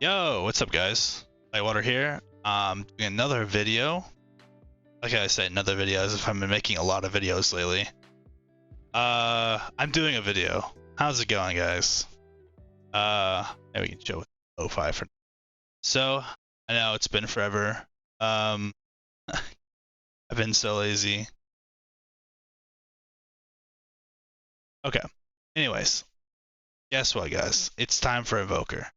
Yo, what's up guys? Lightwater here. Doing another video. Like I said, another video as if I've been making a lot of videos lately. I'm doing a video. How's it going, guys? Maybe we can show with lo-fi for now. So, I know it's been forever. I've been so lazy. Okay. Anyways, guess what, guys? It's time for Evoker.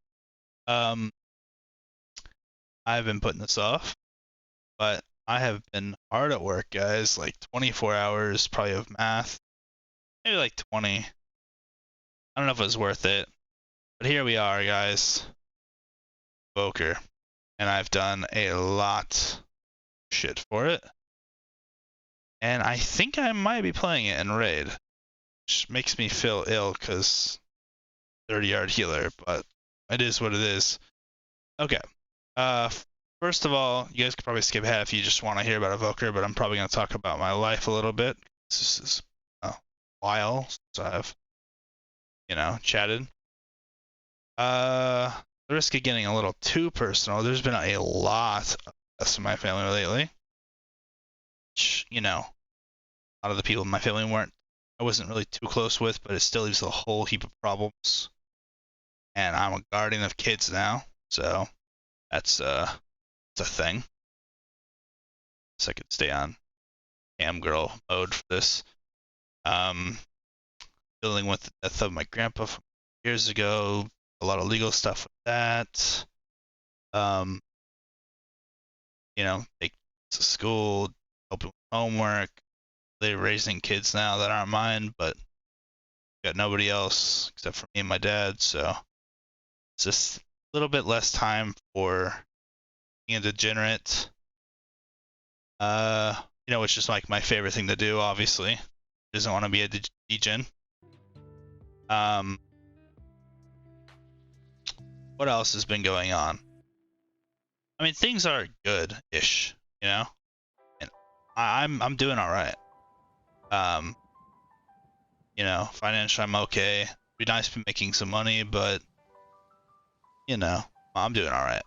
I've been putting this off, but I have been hard at work, guys. Like 24 hours probably of math, maybe like 20. I don't know if it was worth it, but here we are, guys. Evoker, and I've done a lot of shit for it, and I think I might be playing it in raid, which makes me feel ill because 30-yard healer, but it is what it is. Okay. First of all, you guys could probably skip ahead if you just want to hear about Evoker, but I'm probably going to talk about my life a little bit. This is a while since I've, chatted. The risk of getting a little too personal, there's been a lot of deaths in my family lately. Which, a lot of the people in my family I wasn't really too close with, but it still leaves a whole heap of problems. And I'm a guardian of kids now, so that's a thing. So I could stay on cam girl mode for this. Dealing with the death of my grandpa from years ago, a lot of legal stuff with that. Take to school, helping with homework. They're raising kids now that aren't mine, but got nobody else except for me and my dad, so it's just a little bit less time for being a degenerate. Which is like my favorite thing to do, obviously. Doesn't want to be a degen. What else has been going on? I mean, things are good-ish, and I'm doing all right. Financially I'm okay. It'd be nice to be making some money, but I'm doing all right.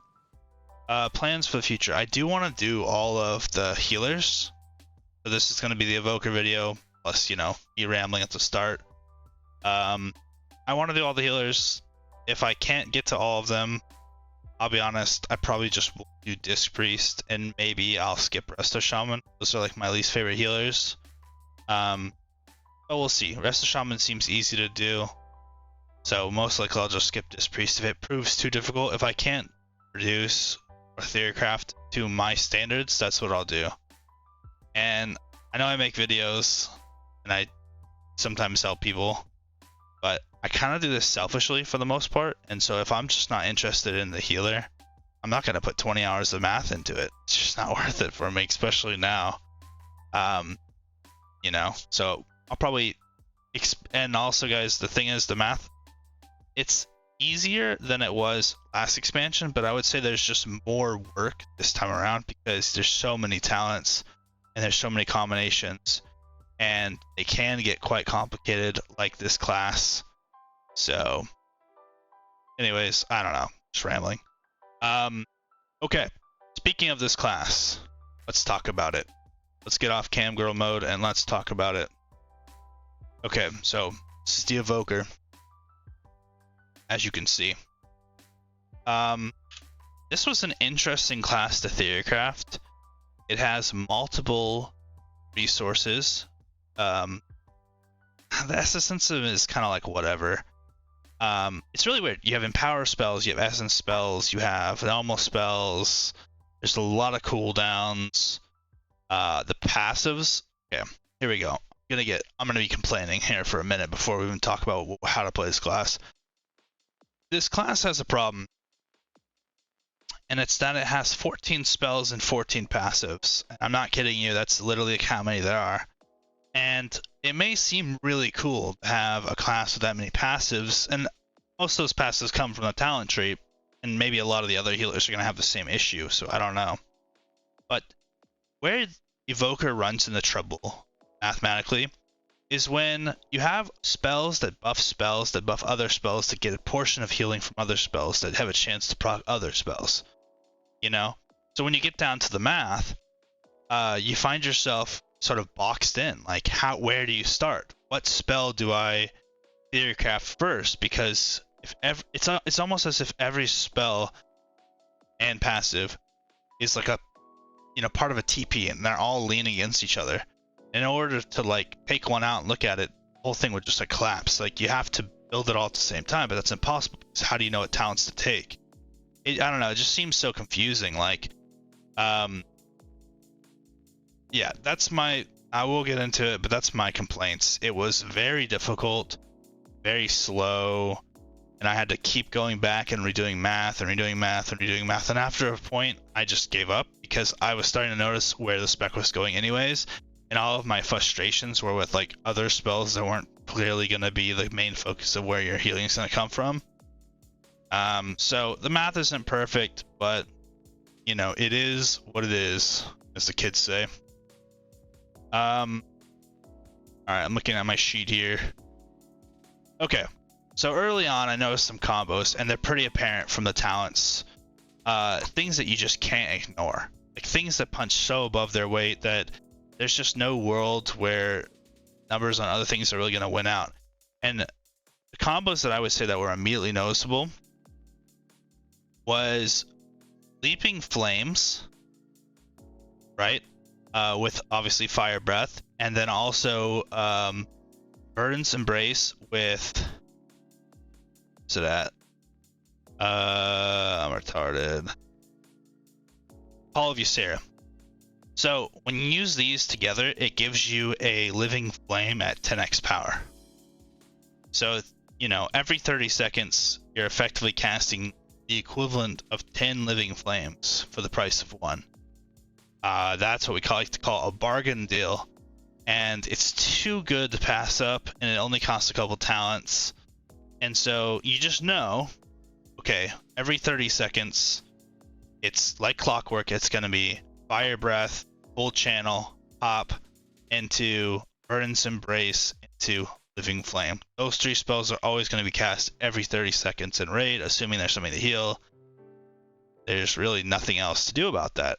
Plans for the future. I do want to do all of the healers. So this is going to be the Evoker video, plus, me rambling at the start. I want to do all the healers. If I can't get to all of them, I'll be honest, I probably just will do Disc Priest, and maybe I'll skip Resto Shaman. Those are like my least favorite healers. But we'll see. Resto Shaman seems easy to do. So most likely I'll just skip Disc Priest if it proves too difficult. If I can't reduce or Theorycraft to my standards, that's what I'll do. And I know I make videos and I sometimes help people, but I kind of do this selfishly for the most part. And so if I'm just not interested in the healer, I'm not going to put 20 hours of math into it. It's just not worth it for me, especially now. So I'll probably, and also guys, the thing is the math, it's easier than it was last expansion, but I would say there's just more work this time around because there's so many talents and there's so many combinations, and they can get quite complicated like this class. So anyways, I don't know, just rambling. Okay, speaking of this class, let's talk about it. Let's get off cam girl mode and let's talk about it. Okay, so this is the Evoker, as you can see. This was an interesting class to Theorycraft. It has multiple resources. The essence of it is kind of like whatever. It's really weird. You have empower spells, you have essence spells, you have normal spells. There's a lot of cooldowns. The passives. Okay, here we go. I'm gonna be complaining here for a minute before we even talk about how to play this class. This class has a problem, and it's that it has 14 spells and 14 passives. I'm not kidding you, that's literally how many there are. And it may seem really cool to have a class with that many passives, and most of those passives come from the talent tree, and maybe a lot of the other healers are going to have the same issue, so I don't know. But where Evoker runs into trouble mathematically is when you have spells that buff other spells to get a portion of healing from other spells that have a chance to proc other spells. You know? So when you get down to the math, you find yourself sort of boxed in. Like, where do you start? What spell do I Theorycraft first? Because it's almost as if every spell and passive is like a part of a TP, and they're all leaning against each other. In order to like take one out and look at it, the whole thing would just like collapse. Like, you have to build it all at the same time, but that's impossible. Because how do you know what talents to take? I don't know. It just seems so confusing. Like, yeah, that's my. I will get into it, but that's my complaints. It was very difficult, very slow, and I had to keep going back and redoing math and redoing math and redoing math. And after a point, I just gave up because I was starting to notice where the spec was going anyways. And all of my frustrations were with like other spells that weren't clearly going to be the main focus of where your healing is going to come from. So the math isn't perfect, but it is what it is, as the kids say. All right, I'm looking at my sheet here. Okay, so early on I noticed some combos, and they're pretty apparent from the talents. Things that you just can't ignore, like things that punch so above their weight that there's just no world where numbers on other things are really going to win out. And the combos that I would say that were immediately noticeable was Leaping Flames, right? With obviously Fire Breath, and then also Burden's Embrace with, what's it at? I'm retarded. Call of Ysera. So when you use these together, it gives you a Living Flame at 10x power. So, every 30 seconds, you're effectively casting the equivalent of 10 Living Flames for the price of one. That's what we like to call a bargain deal. And it's too good to pass up, and it only costs a couple talents. And so you just know, okay, every 30 seconds, it's like clockwork. It's going to be Fire Breath, Full Channel, Hop, into Burden's Embrace, into Living Flame. Those three spells are always going to be cast every 30 seconds in raid, assuming there's something to heal. There's really nothing else to do about that.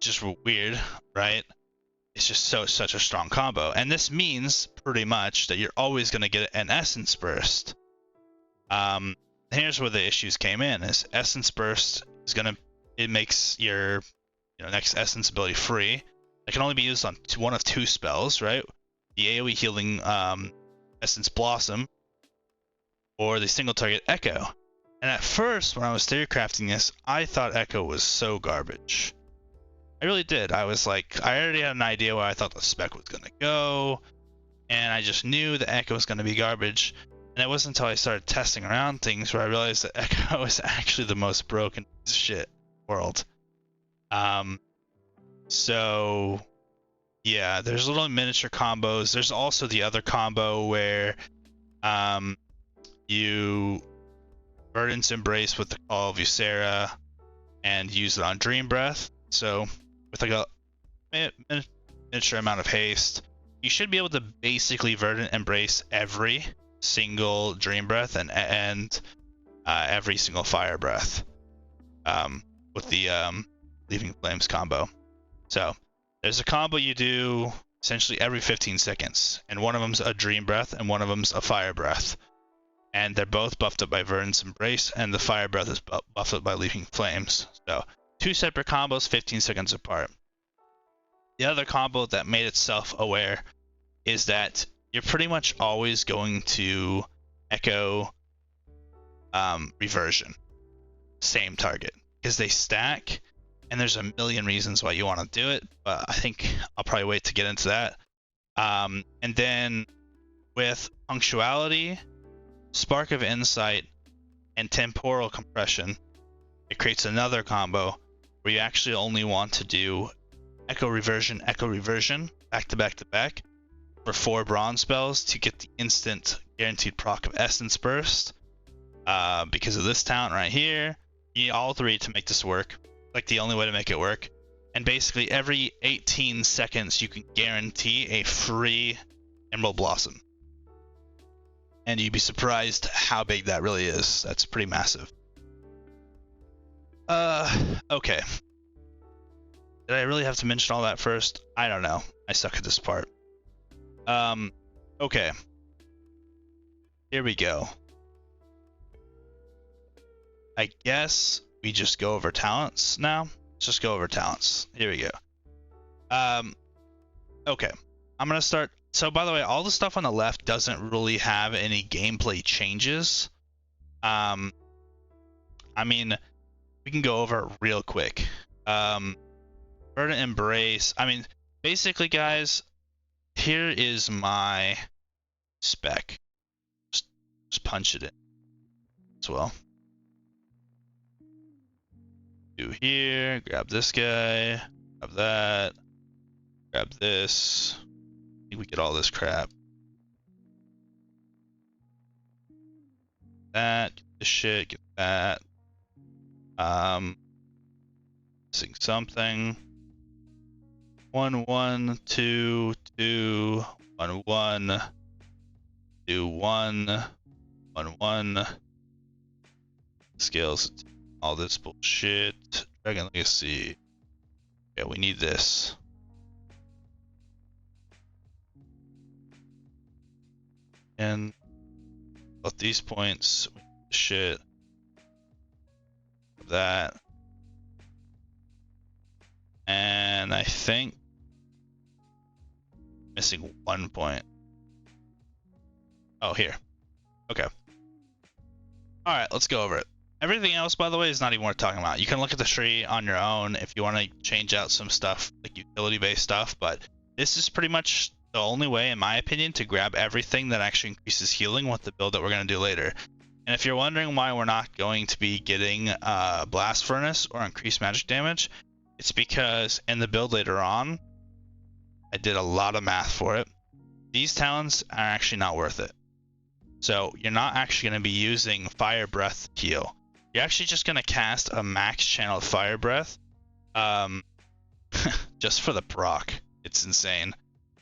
Just weird, right? It's just such a strong combo. And this means pretty much that you're always going to get an Essence Burst. Here's where the issues came in, is Essence Burst is it makes your next Essence ability free. It can only be used on one of two spells, right? The AoE healing Essence Blossom, or the single target Echo. And at first, when I was Theorycrafting this, I thought Echo was so garbage. I really did. I was like, I already had an idea where I thought the spec was going to go, and I just knew the Echo was going to be garbage. And it wasn't until I started testing around things where I realized that Echo is actually the most broken shit in the world. So yeah, there's little miniature combos. There's also the other combo where you Burden's Embrace with the Call of Ysera and use it on Dream Breath. So with like a miniature amount of haste, you should be able to basically Verdant Embrace every single Dream Breath and every single Fire Breath with the Leaving Flames combo. So there's a combo you do essentially every 15 seconds, and one of them's a Dream Breath and one of them's a Fire Breath. And they're both buffed up by Verdant's Embrace, and the Fire Breath is buffed up by Leaping Flames. So two separate combos, 15 seconds apart. The other combo that made itself aware is that you're pretty much always going to echo reversion, same target, because they stack, and there's a million reasons why you want to do it, but I think I'll probably wait to get into that. And then with Punctuality, Spark of Insight, and Temporal Compression, it creates another combo where you actually only want to do Echo Reversion, back to back to back, for 4 bronze spells to get the instant guaranteed proc of Essence Burst. Because of this talent right here, you need all 3 to make this work. Like the only way to make it work. And basically every 18 seconds you can guarantee a free Emerald Blossom. And you'd be surprised how big that really is. That's pretty massive. Okay. Did I really have to mention all that first? I don't know. I suck at this part. Okay. Here we go. I guess we just go over talents now. Let's just go over talents. Here we go. Okay. I'm gonna start. So by the way, all the stuff on the left doesn't really have any gameplay changes. I mean, we can go over it real quick. Verdant Embrace. I mean, basically, guys, here is my spec. Just punch it in as well. Do here, grab this guy, grab that, grab this. I think we get all this crap. That, get this shit, get that. Missing something. 1 1 2 2 1 1 2 1 1 1. Scales all this bullshit. Dragon Legacy. Yeah, we need this. And both these points, we need the shit. That. And I think missing 1 point. Oh, here. Okay. Alright, let's go over it. Everything else, by the way, is not even worth talking about. You can look at the tree on your own if you want to change out some stuff, like utility-based stuff, but this is pretty much the only way, in my opinion, to grab everything that actually increases healing with the build that we're going to do later. And if you're wondering why we're not going to be getting Blast Furnace or increased magic damage, it's because in the build later on, I did a lot of math for it. These talents are actually not worth it. So you're not actually going to be using Fire Breath to heal. You're actually just going to cast a max channeled Fire Breath just for the proc. It's insane.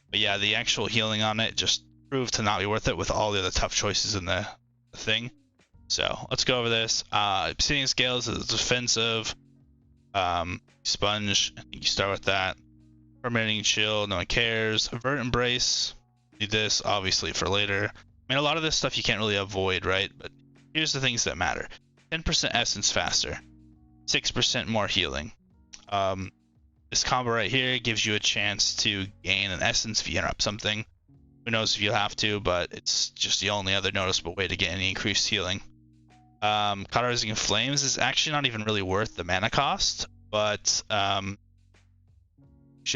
But yeah, the actual healing on it just proved to not be worth it with all the other tough choices in the thing. So let's go over this. Obsidian Scales is defensive. Sponge, I think you start with that. Permitting Shield, no one cares. Verdant Embrace, need this obviously for later. I mean, a lot of this stuff you can't really avoid, right? But here's the things that matter. 10% essence faster, 6% more healing. This combo right here gives you a chance to gain an essence if you interrupt something. Who knows if you'll have to, but it's just the only other noticeable way to get any increased healing. Cauterizing Flames is actually not even really worth the mana cost, but actually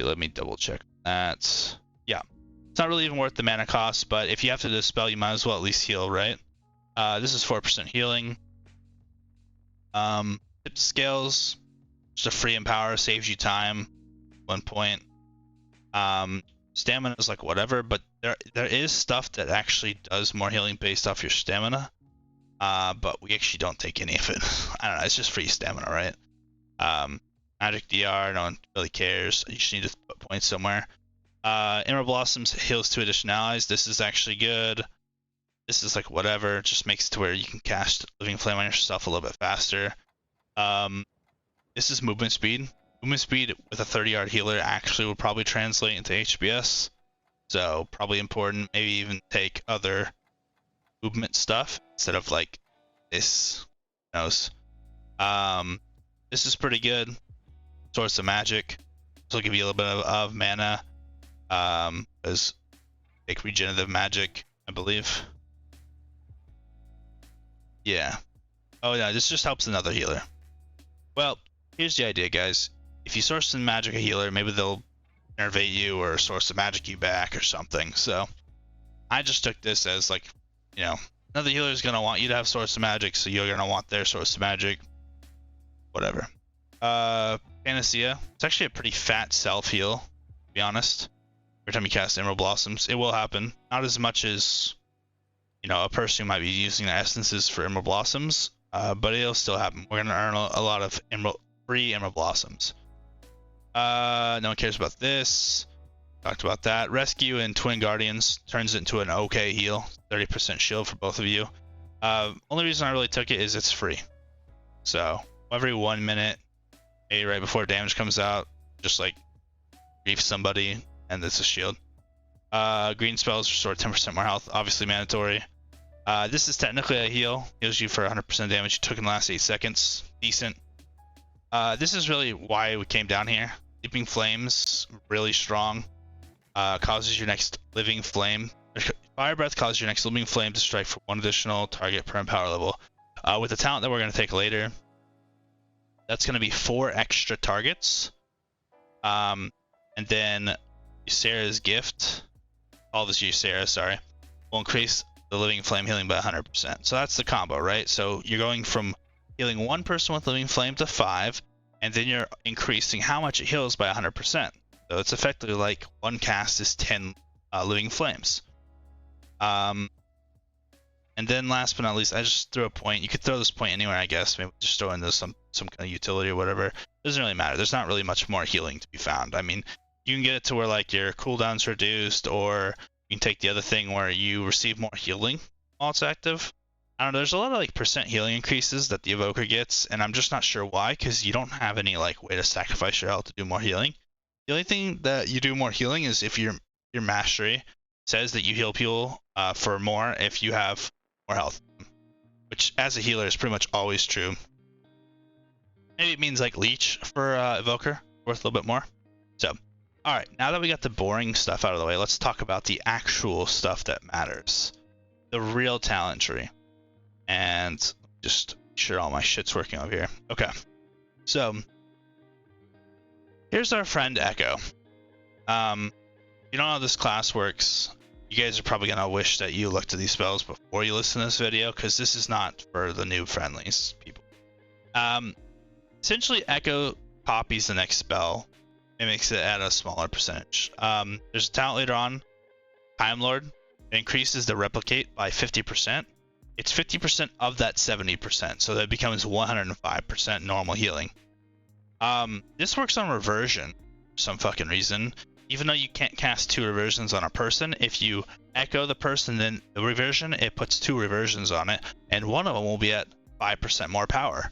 let me double check that. Yeah, it's not really even worth the mana cost, but if you have to dispel, you might as well at least heal, right? This is 4% healing. Tip Scales, just a free empower, saves you time, 1 point. Stamina is like whatever, but there is stuff that actually does more healing based off your stamina. But we actually don't take any of it. I don't know, it's just free stamina, right? Magic DR, no one really cares. You just need to put points somewhere. Emerald Blossoms heals 2 additional allies. This is actually good. This is like whatever. It just makes it to where you can cast Living Flame on yourself a little bit faster. This is movement speed. Movement speed with a 30-yard healer actually will probably translate into HBS. So probably important. Maybe even take other movement stuff instead of like this. Who knows? This is pretty good. Source of Magic. This will give you a little bit of mana. As take regenerative magic, I believe. Yeah. Oh yeah, this just helps another healer. Well, here's the idea, guys. If you source some magic a healer, maybe they'll innervate you or source of magic you back or something. So I just took this as like, you know, another healer is gonna want you to have source of magic, so you're gonna want their source of magic. Whatever. Panacea. It's actually a pretty fat self heal, to be honest. Every time you cast Emerald Blossoms, it will happen. Not as much as, you know, a person who might be using the essences for Emerald Blossoms, but it'll still happen. We're gonna earn a lot of free Emerald Blossoms. No one cares about this. Talked about that. Rescue and Twin Guardians turns it into an okay heal. 30% shield for both of you. Only reason I really took it is it's free. So every 1 minute, maybe right before damage comes out, just like grief somebody, and it's a shield. Green spells restore 10% more health, obviously mandatory. This is technically a heal. Heals you for 100% damage you took in the last 8 seconds. Decent. This is really why we came down here. Leaping Flames, really strong. Causes your next living flame. Fire Breath causes your next living flame to strike for 1 additional target per power level. With the talent that we're going to take later, that's going to be 4 extra targets. And then Ysera's gift, all this Ysera, sorry, will increase the living flame healing by 100%. So that's the combo, right? So you're going from healing 1 person with living flame to 5, and then you're increasing how much it heals by 100%. So it's effectively like 1 cast is 10 living flames. And then last but not least, I just threw a point. You could throw this point anywhere, I guess. Maybe just throw in this some kind of utility or whatever. It doesn't really matter. There's not really much more healing to be found. I mean, you can get it to where like your cooldown's reduced, or you can take the other thing where you receive more healing while it's active. I don't know. There's a lot of like percent healing increases that the Evoker gets, and I'm just not sure why, because you don't have any like way to sacrifice your health to do more healing. The only thing that you do more healing is if your mastery says that you heal people for more if you have more health, which as a healer is pretty much always true. Maybe it means like leech for Evoker, worth a little bit more. So, all right, now that we got the boring stuff out of the way, let's talk about the actual stuff that matters, the real talent tree. And just make sure all my shit's working over here. Okay, so here's our friend Echo. You know how this class works. You guys are probably going to wish that you looked at these spells before you listen to this video, because this is not for the noob friendlies people. Essentially, Echo copies the next spell. It makes it at a smaller percentage. There's a talent later on, Time Lord. It increases the replicate by 50%. It's 50% of that 70%, so that becomes 105% normal healing. This works on reversion for some fucking reason. Even though you can't cast 2 reversions on a person, if you echo the person, then the reversion, it puts 2 reversions on it, and one of them will be at 5% more power.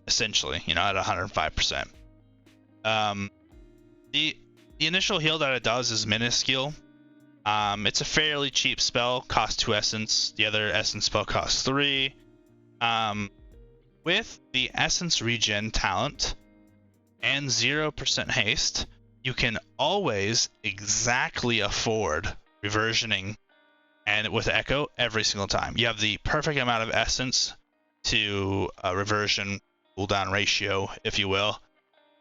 Essentially, you know, at 105%. The initial heal that it does is minuscule. It's a fairly cheap spell, costs 2 essence. The other essence spell costs 3. With the essence regen talent and 0% haste, you can always exactly afford reversioning, and with Echo every single time. You have the perfect amount of essence to reversion cooldown ratio, if you will.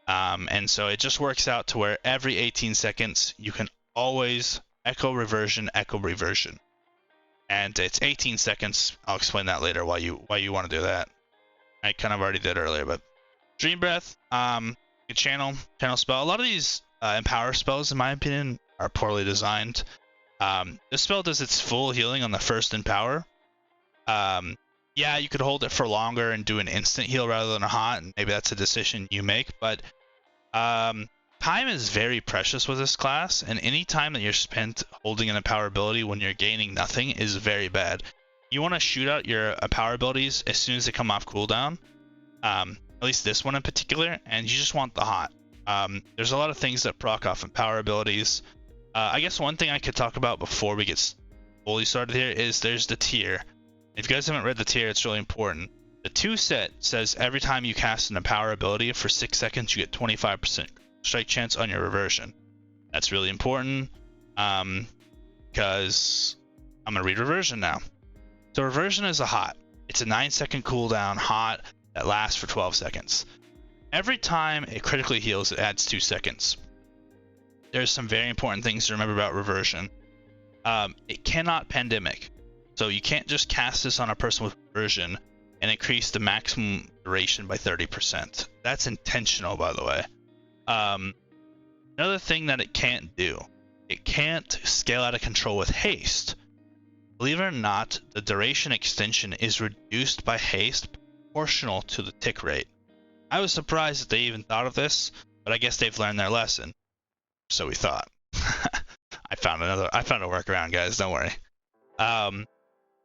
And so it just works out to where every 18 seconds you can always echo reversion. And it's 18 seconds. I'll explain that later why you want to do that. I kind of already did earlier, but Dream Breath, good channel spell. A lot of these empower spells, in my opinion, are poorly designed. This spell does its full healing on the first empower. Yeah, you could hold it for longer and do an instant heal rather than a hot, and maybe that's a decision you make, but time is very precious with this class, and any time that you're spent holding an empower ability when you're gaining nothing is very bad. You want to shoot out your empower abilities as soon as they come off cooldown, at least this one in particular, and you just want the hot. There's a lot of things that proc off empower abilities. I guess one thing I could talk about before we get fully started here is there's the tier. If you guys haven't read the tier, it's really important. The 2 set says every time you cast an empower ability for 6 seconds, you get 25% strike chance on your reversion. That's really important, because I'm going to read reversion now. So reversion is a hot. It's a 9-second cooldown hot that lasts for 12 seconds. Every time it critically heals, it adds 2 seconds. There's some very important things to remember about reversion. It cannot pandemic. So you can't just cast this on a person with reversion and increase the maximum duration by 30%. That's intentional, by the way. Another thing that it can't do, it can't scale out of control with haste. Believe it or not, the duration extension is reduced by haste proportional to the tick rate. I was surprised that they even thought of this. but I guess they've learned their lesson. So we thought. I found a workaround, guys. Don't worry.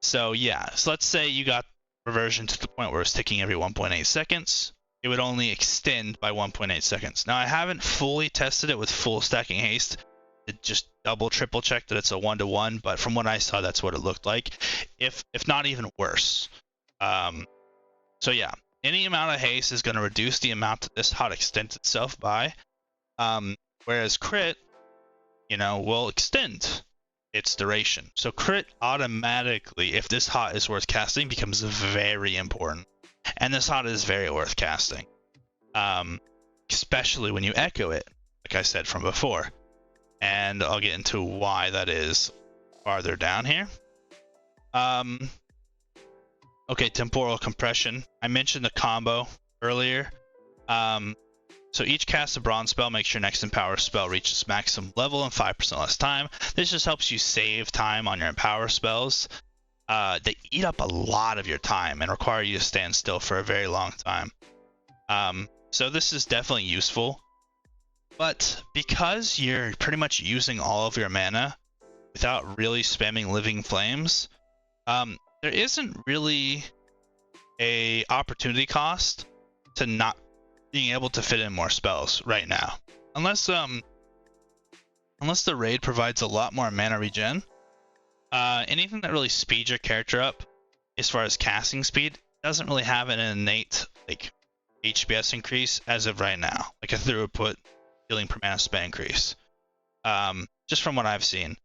So yeah, so let's say you got reversion to the point where it's ticking every 1.8 seconds. It would only extend by 1.8 seconds. Now I haven't fully tested it with full stacking haste to just double triple check that it's a 1-to-1, but from what I saw, that's what it looked like, if not even worse. So yeah, any amount of haste is going to reduce the amount that this hot extends itself by, whereas crit, will extend its duration. So crit automatically, if this hot is worth casting, becomes very important. And this hot is very worth casting, especially when you echo it, like I said from before. And I'll get into why that is farther down here. Okay, temporal compression. I mentioned the combo earlier. So each cast of bronze spell makes your next empower spell reach its maximum level in 5% less time. This just helps you save time on your empower spells. They eat up a lot of your time and require you to stand still for a very long time. So this is definitely useful. But because you're pretty much using all of your mana without really spamming living flames, there isn't really a opportunity cost to not being able to fit in more spells right now, unless the raid provides a lot more mana regen. Anything that really speeds your character up as far as casting speed doesn't really have an innate HPS increase as of right now, like a throughput healing per mana spell increase, just from what I've seen.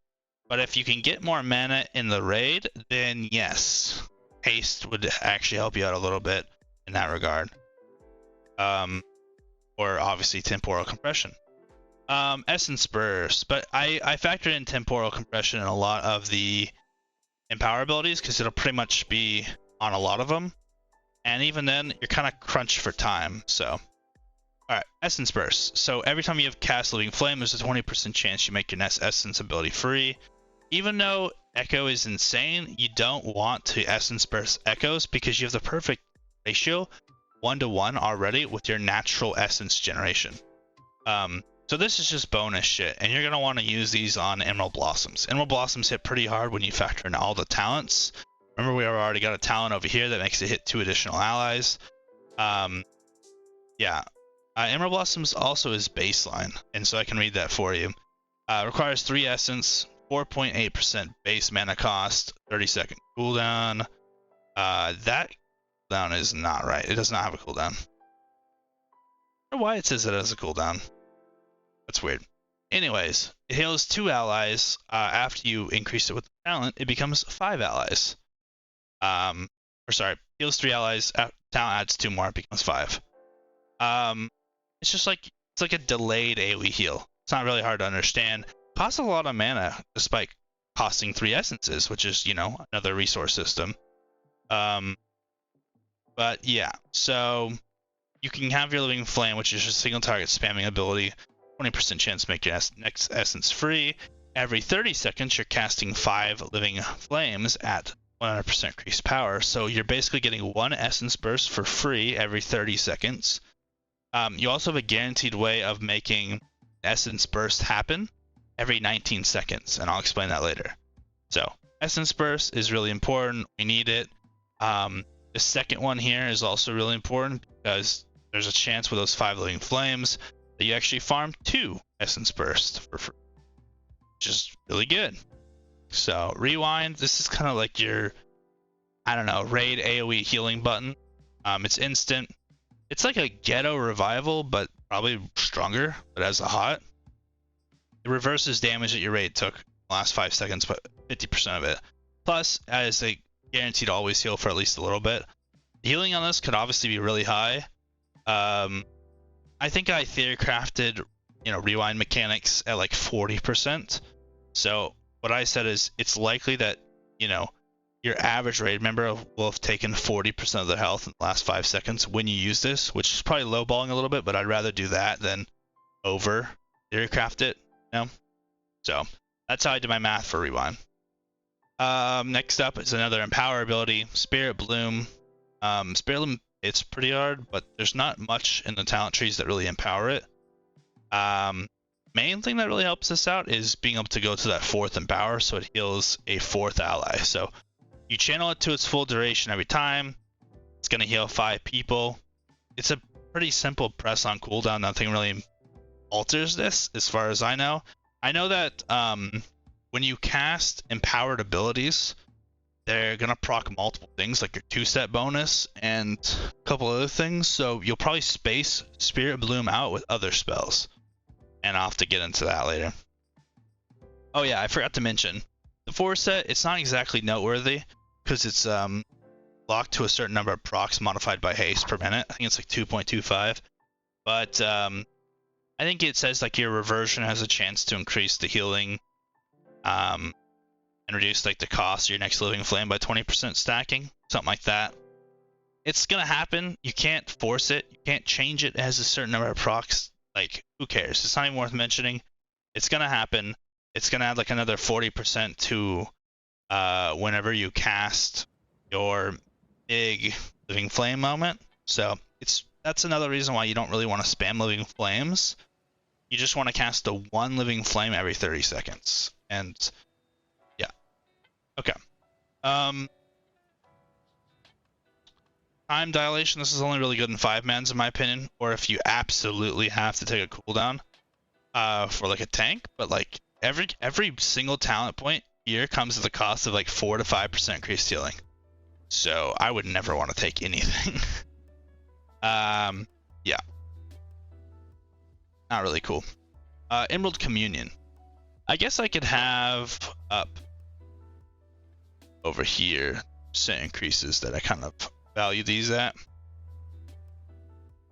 But if you can get more mana in the raid, then yes, haste would actually help you out a little bit in that regard. Or obviously temporal compression. Essence burst, but I factor in temporal compression in a lot of the empower abilities because it'll pretty much be on a lot of them, and even then you're kind of crunched for time. So alright, essence burst. So every time you have cast living flame, there's a 20% chance you make your next essence ability free. Even though echo is insane, you don't want to essence burst echoes because you have the perfect ratio 1-to-1 already with your natural essence generation. So this is just bonus shit, and you're going to want to use these on Emerald Blossoms. Emerald Blossoms hit pretty hard when you factor in all the talents. Remember, we already got a talent over here that makes it hit 2 additional allies. Yeah. Emerald Blossoms also is baseline, and so I can read that for you. Requires 3 essence, 4.8% base mana cost, 30-second cooldown. That cooldown is not right. It does not have a cooldown. I don't know why it says it has a cooldown. That's weird. Anyways, it heals 2 allies. After you increase it with the talent, it becomes 5 allies. Heals 3 allies. Talent adds 2 more. It becomes 5. It's just like a delayed AoE heal. It's not really hard to understand. Costs a lot of mana despite costing 3 essences, which is another resource system. But yeah, so you can have your living flame, which is just single target spamming ability. 20% chance to make your next essence free. Every 30 seconds, you're casting 5 living flames at 100% increased power. So you're basically getting 1 essence burst for free every 30 seconds. You also have a guaranteed way of making essence burst happen every 19 seconds, and I'll explain that later. So essence burst is really important. We need it. The second one here is also really important because there's a chance with those 5 living flames that you actually farm 2 essence bursts for free, which is really good. So rewind, this is kind of like your, raid AoE healing button. It's instant. It's like a ghetto revival, but probably stronger, but as a hot. It reverses damage that your raid took in the last 5 seconds, but 50% of it. Plus, as a guaranteed always heal for at least a little bit. The healing on this could obviously be really high. I think I theorycrafted, rewind mechanics at like 40%. So what I said is it's likely that, your average raid member will have taken 40% of their health in the last 5 seconds when you use this, which is probably lowballing a little bit, but I'd rather do that than over theorycraft it, So that's how I did my math for rewind. Next up is another empower ability, Spirit Bloom. Spirit Bloom, it's pretty hard, but there's not much in the talent trees that really empower it. Main thing that really helps us out is being able to go to that 4th empower, so it heals a 4th ally. So you channel it to its full duration every time. It's going to heal 5 people. It's a pretty simple press on cooldown. Nothing really alters this as far as I know. I know that when you cast empowered abilities, they're going to proc multiple things like your 2-step bonus and a couple other things. So you'll probably space Spirit Bloom out with other spells. And I'll have to get into that later. Oh yeah, I forgot to mention. The 4 set, it's not exactly noteworthy because it's locked to a certain number of procs modified by haste per minute. I think it's like 2.25. But I think it says like your reversion has a chance to increase the healing and reduce like the cost of your next living flame by 20% stacking, something like that. It's gonna happen. You can't force it. You can't change it. It has a certain number of procs. Like, who cares? It's not even worth mentioning. It's gonna happen. It's gonna add like another 40% to whenever you cast your big living flame moment. So that's another reason why you don't really want to spam living flames. You just want to cast the 1 living flame every 30 seconds. And yeah. Okay. Time dilation, this is only really good in 5-mans in my opinion, or if you absolutely have to take a cooldown for like a tank, but like every single talent point here comes at the cost of like 4 to 5% increased healing. So I would never want to take anything. Yeah. Not really cool. Emerald Communion. I guess I could have up over here percent increases that I kind of value these at.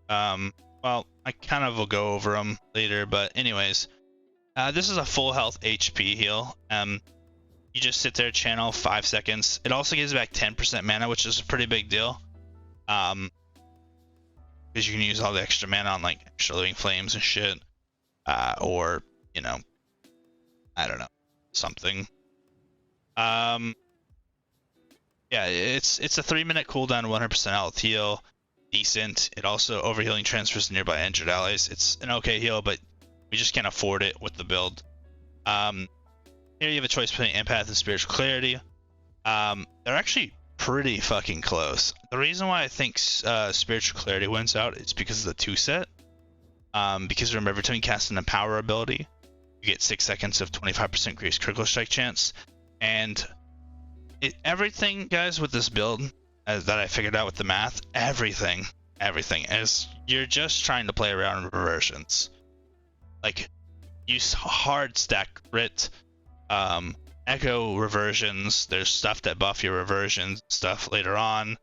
Well, I kind of will go over them later, but anyways, this is a full health HP heal. You just sit there, channel 5 seconds. It also gives back 10% mana, which is a pretty big deal. Because you can use all the extra mana on like extra living flames and shit. Or, you know, I don't know, something. Yeah, it's a 3-minute cooldown, 100% health heal. Decent. It also overhealing transfers to nearby injured allies. It's an okay heal, but we just can't afford it with the build. Here you have a choice between Empath and Spiritual Clarity. They're actually pretty fucking close. The reason why I think Spiritual Clarity wins out is because of the 2 set. Because remember, every time you cast an Empower ability, you get 6 seconds of 25% increased critical strike chance. And everything, guys, with this build that I figured out with the math, everything is you're just trying to play around with reversions. Like, use hard stack crit, echo reversions. There's stuff that buff your reversion stuff later on,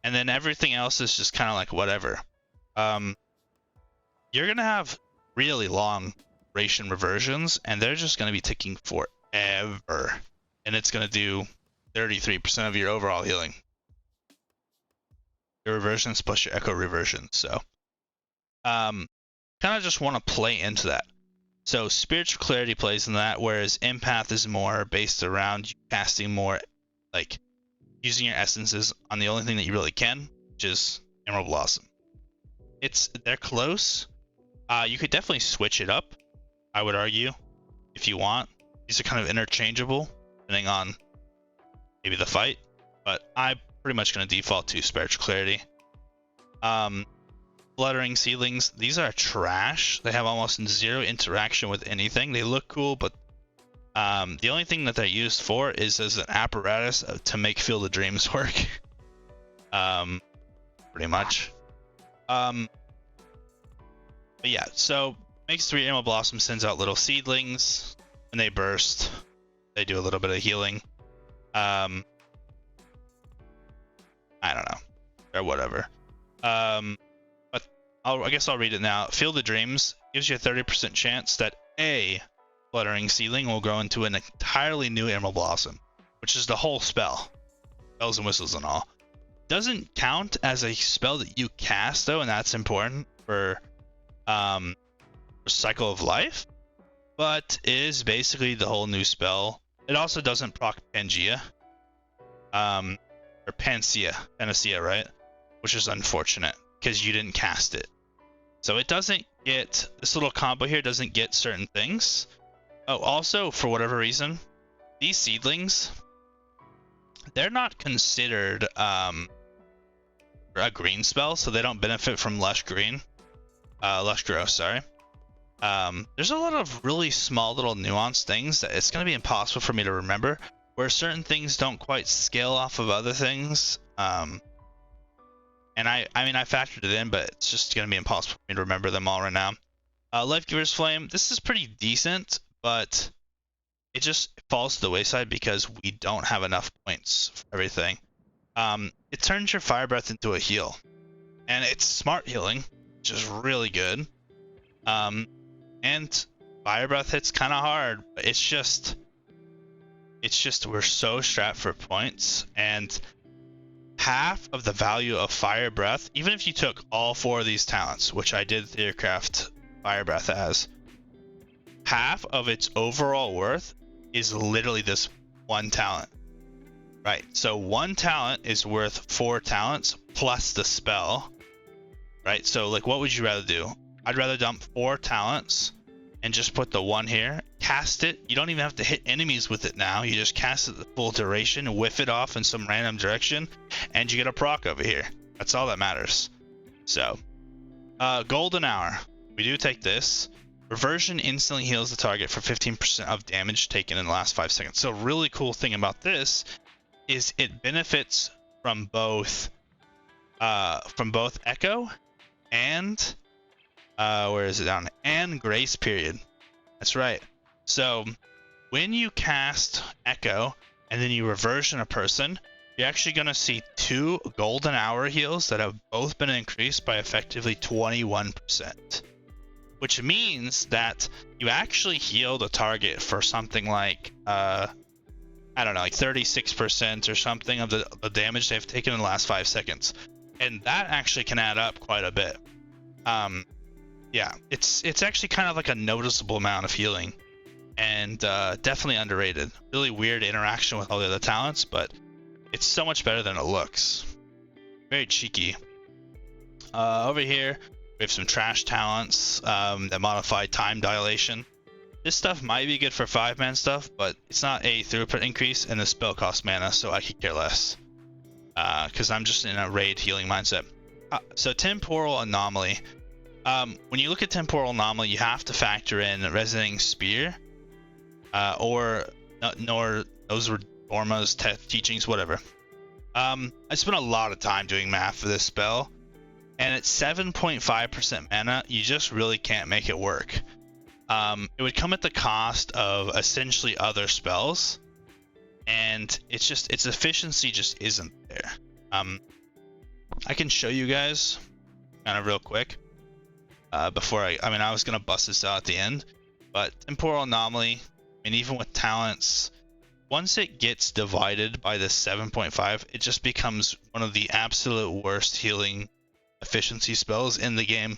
and then everything else is just kind of like whatever. You're gonna have really long duration reversions, and they're just gonna be ticking forever, and it's gonna do 33% of your overall healing. Your reversions plus your echo reversions. So, kind of just want to play into that. So Spiritual Clarity plays in that, whereas Empath is more based around you casting more, like using your essences on the only thing that you really can, which is Emerald Blossom. They're close. You could definitely switch it up, I would argue, if you want. These are kind of interchangeable, depending on maybe the fight, but I'm pretty much going to default to Spiritual Clarity. Fluttering Seedlings, these are trash. They have almost zero interaction with anything. They look cool, but the only thing that they're used for is as an apparatus to make Field of Dreams work. Pretty much. But yeah, so makes 3 Emerald Blossom, sends out little seedlings. When they burst, they do a little bit of healing. I don't know, or whatever. But I guess I'll read it now. Field of Dreams gives you a 30% chance that a Fluttering Seedling will grow into an entirely new Emerald Blossom, which is the whole spell, bells and whistles and all. Doesn't count as a spell that you cast though, and that's important for Cycle of Life, but is basically the whole new spell. It also doesn't proc Pangea, or Panacea, right? Which is unfortunate because you didn't cast it. So it doesn't get, this little combo here doesn't get certain things. Oh, also, for whatever reason, these seedlings, they're not considered a green spell, so they don't benefit from lush growth, sorry. There's a lot of really small little nuanced things that it's going to be impossible for me to remember, where certain things don't quite scale off of other things. And I mean, I factored it in, but it's just going to be impossible for me to remember them all right now. Life Giver's Flame, this is pretty decent, but it just falls to the wayside because we don't have enough points for everything. It turns your Fire Breath into a heal, and it's smart healing, which is really good. And Fire Breath hits kind of hard, but it's just we're so strapped for points, and half of the value of Fire Breath, even if you took all 4 of these talents, which I did Theorycraft Fire Breath as, half of its overall worth is literally this one talent. Right, so one talent is worth 4 talents plus the spell. Right, so like, what would you rather do? I'd rather dump 4 talents and just put the 1 here, cast it. You don't even have to hit enemies with it now. You just cast it the full duration, whiff it off in some random direction, and you get a proc over here. That's all that matters. So, Golden Hour. We do take this. Reversion instantly heals the target for 15% of damage taken in the last 5 seconds. So, really cool thing about this is it benefits from both Echo and where is it down? And Grace Period. That's right. So when you cast Echo and then you reversion a person, you're actually going to see 2 Golden Hour heals that have both been increased by effectively 21%. Which means that you actually heal the target for something like, I don't know, like 36% or something of the damage they've taken in the last 5 seconds. And that actually can add up quite a bit. Yeah, it's actually kind of like a noticeable amount of healing, and definitely underrated. Really weird interaction with all the other talents, but it's so much better than it looks. Very cheeky. Over here, we have some trash talents that modify time dilation. This stuff might be good for 5-man stuff, but it's not a throughput increase, and the spell costs mana, so I could care less. Because I'm just in a raid healing mindset. So Temporal Anomaly. When you look at Temporal Anomaly, you have to factor in Resonating Spear, or those were Orma's teachings, whatever. I spent a lot of time doing math for this spell, and at 7.5% mana, you just really can't make it work. It would come at the cost of essentially other spells, and its efficiency just isn't there. I can show you guys kind of real quick. Before I was gonna bust this out at the end, but Temporal Anomaly, I mean, even with talents, once it gets divided by this 7.5, it just becomes one of the absolute worst healing efficiency spells in the game.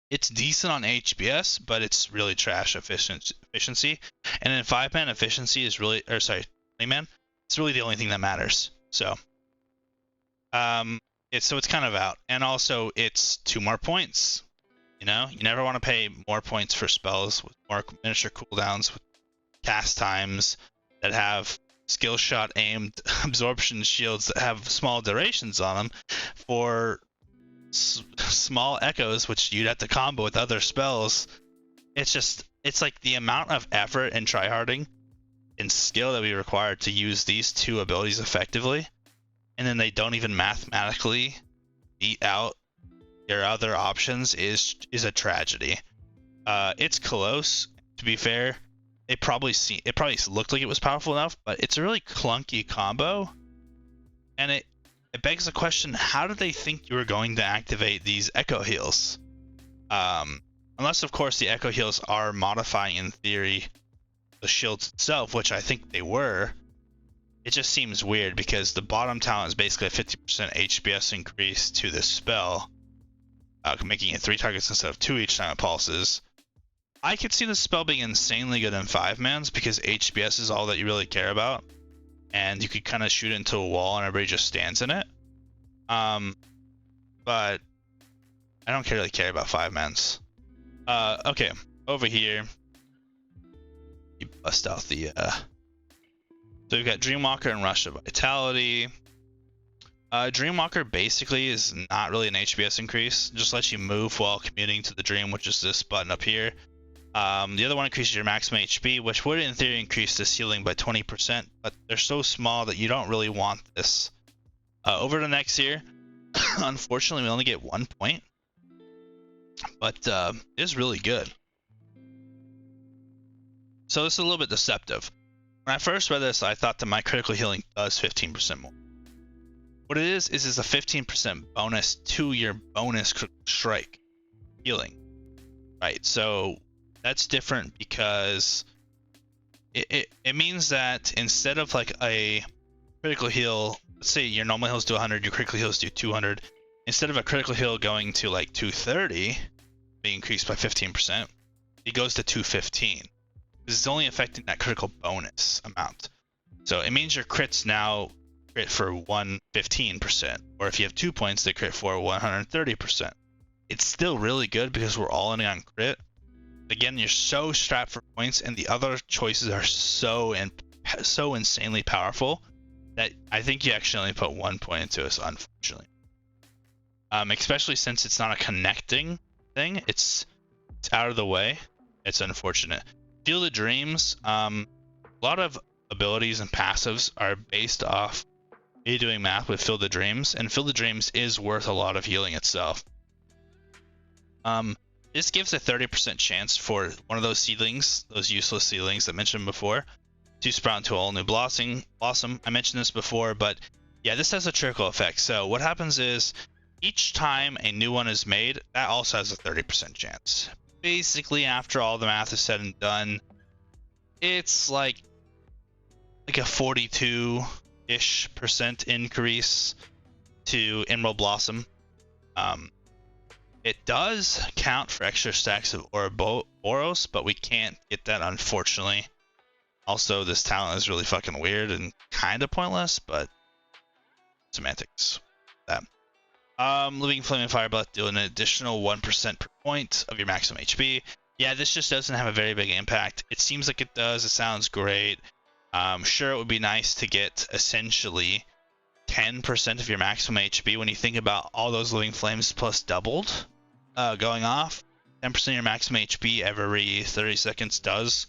It's decent on HBS, but it's really trash efficiency. And then 5-man efficiency is really, or sorry, 20-man, it's really the only thing that matters. So, it's kind of out. And also, it's 2 more points. You know, you never want to pay more points for spells with more miniature cooldowns, with cast times that have skill shot aimed absorption shields that have small durations on them for small echoes, which you'd have to combo with other spells. It's like the amount of effort and tryharding and skill that we require to use these 2 abilities effectively, and then they don't even mathematically beat out their other options is a tragedy. It's close, to be fair. It probably looked like it was powerful enough, but it's a really clunky combo, and it begs the question: how did they think you were going to activate these echo heals? Unless, of course, the echo heals are modifying, in theory, the shields itself, which I think they were. It just seems weird because the bottom talent is basically a 50% HBS increase to this spell, making it 3 targets instead of 2 each time it pulses. I could see this spell being insanely good in 5-mans because HBS is all that you really care about, and you could kind of shoot it into a wall and everybody just stands in it. But I don't really care about 5-mans. Okay, over here, you bust out the, so we've got Dreamwalker and Rush of Vitality. Dreamwalker basically is not really an HPS increase, just lets you move while commuting to the dream, which is this button up here. The other one increases your maximum HP, which would in theory increase this healing by 20%, but they're so small that you don't really want this. Over to next year, unfortunately we only get 1 point, but it's really good. So this is a little bit deceptive. When I first read this, I thought that my critical healing does 15% more. What it is a 15% bonus to your bonus strike healing, right? So that's different because it means that instead of like a critical heal, let's say your normal heals do 100, your critical heals do 200, instead of a critical heal going to like 230, being increased by 15%, it goes to 215. This is only affecting that critical bonus amount. So it means your crits now crit for 115%, or if you have 2 points, they crit for 130%. It's still really good because we're all in on crit. Again, you're so strapped for points, and the other choices are so insanely powerful that I think you actually only put 1 point into us, unfortunately. Especially since it's not a connecting thing, it's out of the way. It's unfortunate. Field of Dreams, a lot of abilities and passives are based off me doing math with Field of Dreams, and Field of Dreams is worth a lot of healing itself. This gives a 30% chance for one of those seedlings, those useless seedlings that I mentioned before, to sprout into a whole new blossom. I mentioned this before, but yeah, this has a trickle effect. So what happens is each time a new one is made, that also has a 30% chance. Basically, after all the math is said and done, it's like a 42-ish% increase to Emerald Blossom. It does count for extra stacks of Oros, but we can't get that, unfortunately. Also, this talent is really fucking weird and kind of pointless, but semantics. That. Living Flaming Fire Breath deal an additional 1% per point of your maximum HP. Yeah, this just doesn't have a very big impact. It seems like it does. It sounds great. Sure, it would be nice to get essentially 10% of your maximum HP when you think about all those Living Flames plus doubled going off. 10% of your maximum HP every 30 seconds does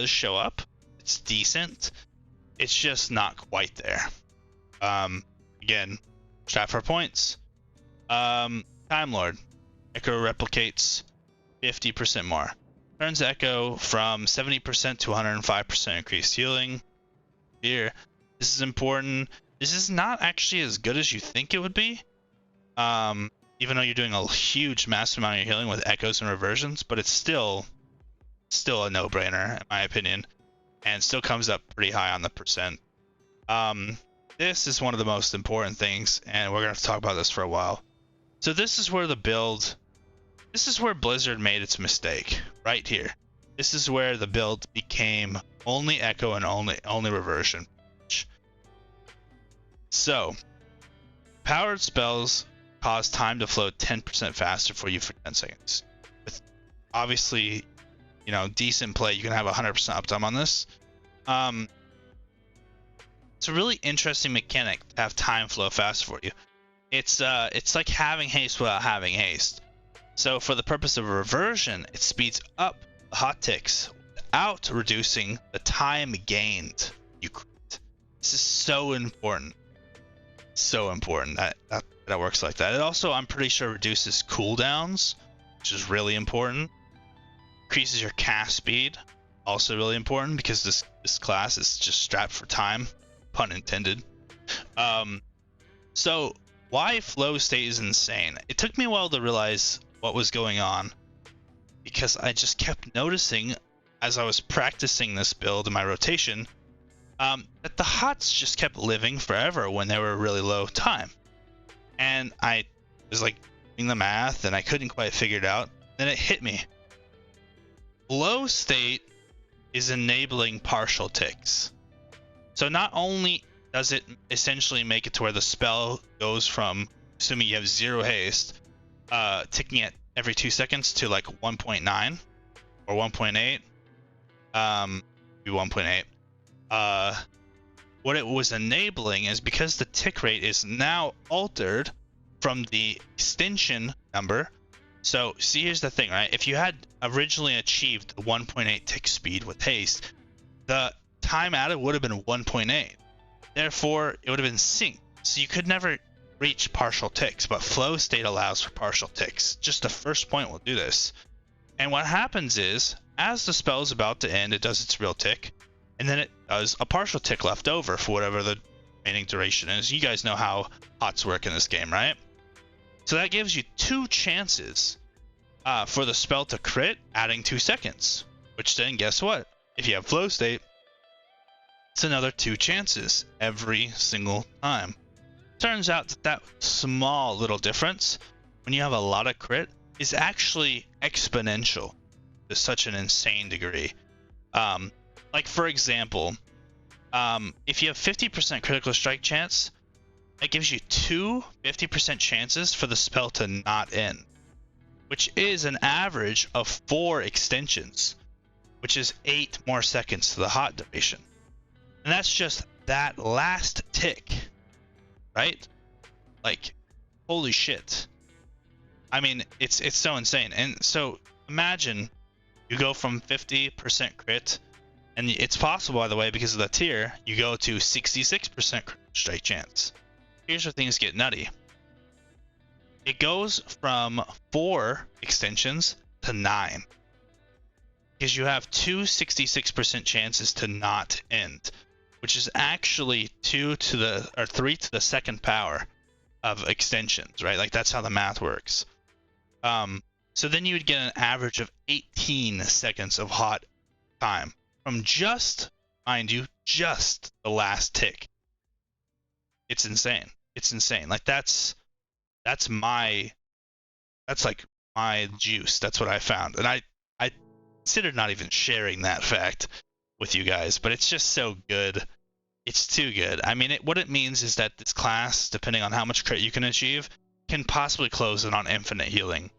show up. It's decent. It's just not quite there. Again, strap for points. Time Lord. Echo replicates 50% more. Turns Echo from 70% to 105% increased healing. Here, this is important. This is not actually as good as you think it would be. Even though you're doing a huge, massive amount of healing with echoes and reversions, but it's still a no-brainer in my opinion, and still comes up pretty high on the percent. This is one of the most important things, and we're gonna have to talk about this for a while. So this is where Blizzard made its mistake, right here. This is where the build became only echo and only reversion. So, powered spells cause time to flow 10% faster for you for 10 seconds. With obviously, decent play, you can have 100% uptime on this. It's a really interesting mechanic to have time flow fast for you. It's like having haste without having haste. So for the purpose of reversion, it speeds up the hot ticks without reducing the time gained you create. This is so important. So important that works like that. It also, I'm pretty sure, reduces cooldowns, which is really important. Increases your cast speed, also really important because this class is just strapped for time, pun intended. So why flow state is insane? It took me a while to realize what was going on because I just kept noticing as I was practicing this build in my rotation that the hots just kept living forever when they were really low time. And I was like doing the math and I couldn't quite figure it out. Then it hit me. Flow state is enabling partial ticks. So not only does it essentially make it to where the spell goes from, assuming you have 0 haste, ticking it every 2 seconds to like 1.9 or 1.8. Be 1.8. What it was enabling is because the tick rate is now altered from the extension number. So see, here's the thing, right? If you had originally achieved the 1.8 tick speed with haste, the time added would have been 1.8. Therefore, it would have been synced. So you could never reach partial ticks, but flow state allows for partial ticks. Just the first point will do this. And what happens is, as the spell is about to end, it does its real tick, and then it does a partial tick left over for whatever the remaining duration is. You guys know how HOTS work in this game, right? So that gives you 2 chances for the spell to crit, adding 2 seconds. Which then, guess what? If you have flow state, it's another 2 chances every single time. Turns out that that small little difference, when you have a lot of crit, is actually exponential to such an insane degree. Like for example, if you have 50% critical strike chance, it gives you 2 50% chances for the spell to not end, which is an average of 4 extensions, which is 8 more seconds to the hot duration. And that's just that last tick, right? Like, holy shit. I mean, it's so insane. And so imagine you go from 50% crit, and it's possible, by the way, because of the tier, you go to 66% strike chance. Here's where things get nutty. It goes from 4 extensions to 9. Because you have 2 66% chances to not end, which is actually 3 to the second power of extensions, right? Like, that's how the math works. So then you would get an average of 18 seconds of hot time from just, mind you, just the last tick. It's insane. It's insane. Like, that's like my juice. That's what I found. And I considered not even sharing that fact with you guys, but it's just so good. It's too good. I mean, what it means is that this class, depending on how much crit you can achieve, can possibly close in on infinite healing.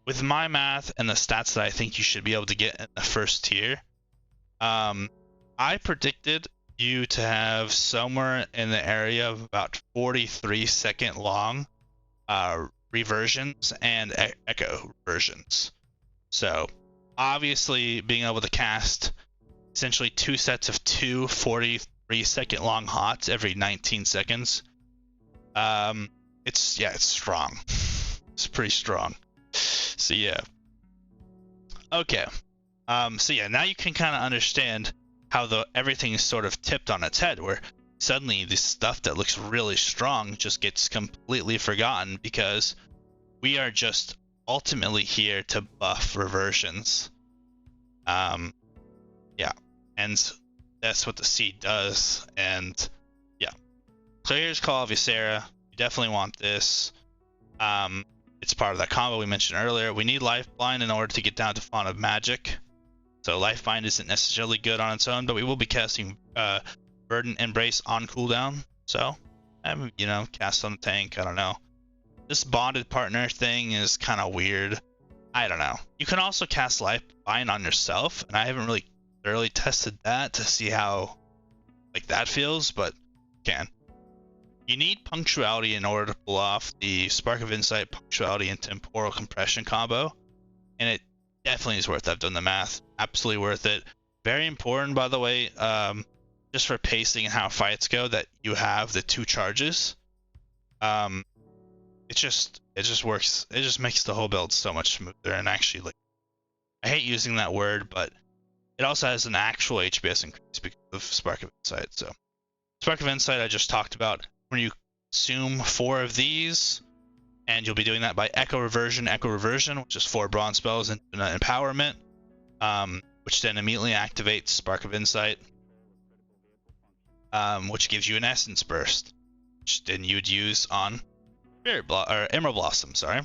With my math and the stats that I think you should be able to get in the first tier, I predicted you to have somewhere in the area of about 43 second long reversions and echo reversions. So obviously being able to cast essentially 2 sets of 2 43 second long hots every 19 seconds, it's strong. It's pretty strong. So yeah. Okay. So yeah, now you can kind of understand how everything is sort of tipped on its head, where suddenly this stuff that looks really strong just gets completely forgotten because we are just ultimately here to buff reversions. Yeah, and that's what the seed does. And yeah, Clear's Call of Ysera, you definitely want this. It's part of that combo we mentioned earlier. We need Lifeline in order to get down to Font of Magic. So Lifeline isn't necessarily good on its own, but we will be casting Verdant Embrace on cooldown. So, cast on the tank. I don't know. This bonded partner thing is kind of weird. I don't know. You can also cast Lifeline on yourself, and I haven't really thoroughly tested that to see how that feels, but you can. You need Punctuality in order to pull off the Spark of Insight, Punctuality, and Temporal Compression combo, and it definitely is worth it. I've done the math. Absolutely worth it. Very important, by the way, just for pacing and how fights go, that you have the 2 charges. It just works. It just makes the whole build so much smoother. And actually, I hate using that word, but it also has an actual HPS increase because of Spark of Insight. So Spark of Insight I just talked about. When you consume 4 of these, and you'll be doing that by Echo Reversion, which is 4 bronze spells and Empowerment, which then immediately activates Spark of Insight, which gives you an Essence Burst, which then you would use on Emerald Blossom. Sorry.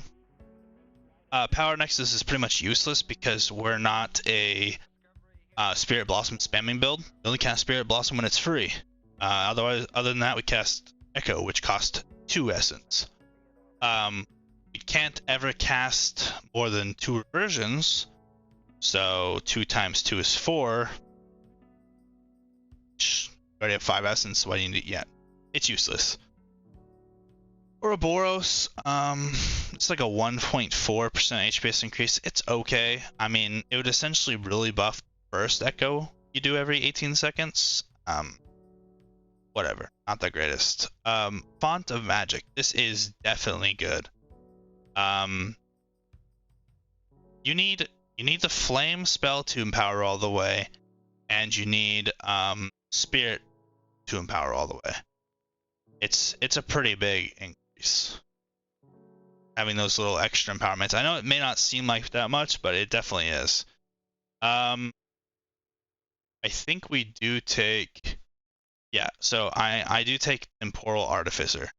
Power Nexus is pretty much useless because we're not a Spirit Blossom spamming build. We only cast Spirit Blossom when it's free. Other than that, we cast Echo, which costs 2 Essence. You can't ever cast more than 2 reversions. So 2 times 2 is 4. You already have 5 essence. Why do you need it yet? It's useless. Ouroboros, it's like a 1.4% HPS increase. It's okay. I mean, it would essentially really buff first echo you do every 18 seconds. Whatever, not the greatest. Font of Magic. This is definitely good. You need the Flame spell to empower all the way, and you need Spirit to empower all the way. It's a pretty big increase, having those little extra empowerments. I know it may not seem like that much, but it definitely is. I think we do take, yeah, so I do take Temporal Artificer.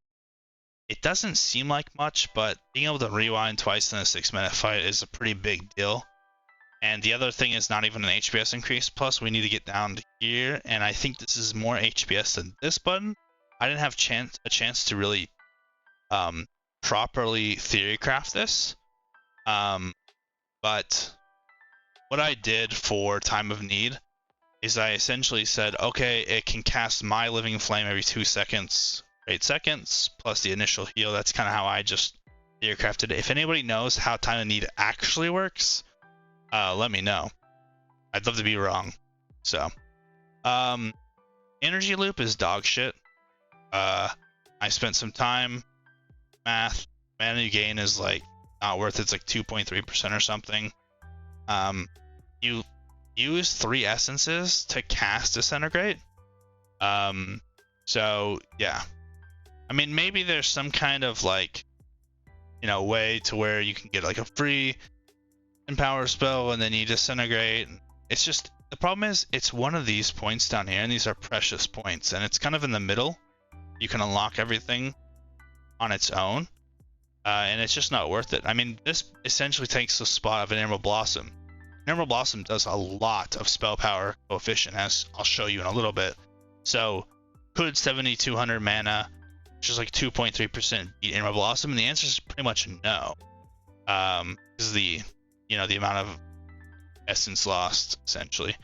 It doesn't seem like much, but being able to rewind twice in a 6-minute fight is a pretty big deal. And the other thing is not even an HPS increase. Plus, we need to get down to here, and I think this is more HPS than this button. I didn't have a chance to really properly theorycraft this. But what I did for Time of Need is I essentially said, okay, it can cast My Living Flame every 2 seconds, 8 seconds, plus the initial heal. That's kind of how I just theorycrafted it. If anybody knows how Time of Need actually works, let me know. I'd love to be wrong. So, Energy Loop is dog shit. I spent some time, math, mana you gain is like not worth it. It's like 2.3% or something. You use 3 essences to cast Disintegrate. So yeah, I mean, maybe there's some kind of like, way to where you can get like a free empower spell and then you Disintegrate. It's just, the problem is it's one of these points down here, and these are precious points, and it's kind of in the middle. You can unlock everything on its own, and it's just not worth it. I mean, this essentially takes the spot of an Emerald Blossom. Emerald Blossom does a lot of spell power coefficient, as I'll show you in a little bit. So could 7,200 mana, which is like 2.3%, beat Emerald Blossom? And the answer is pretty much no. Because the amount of essence lost, essentially.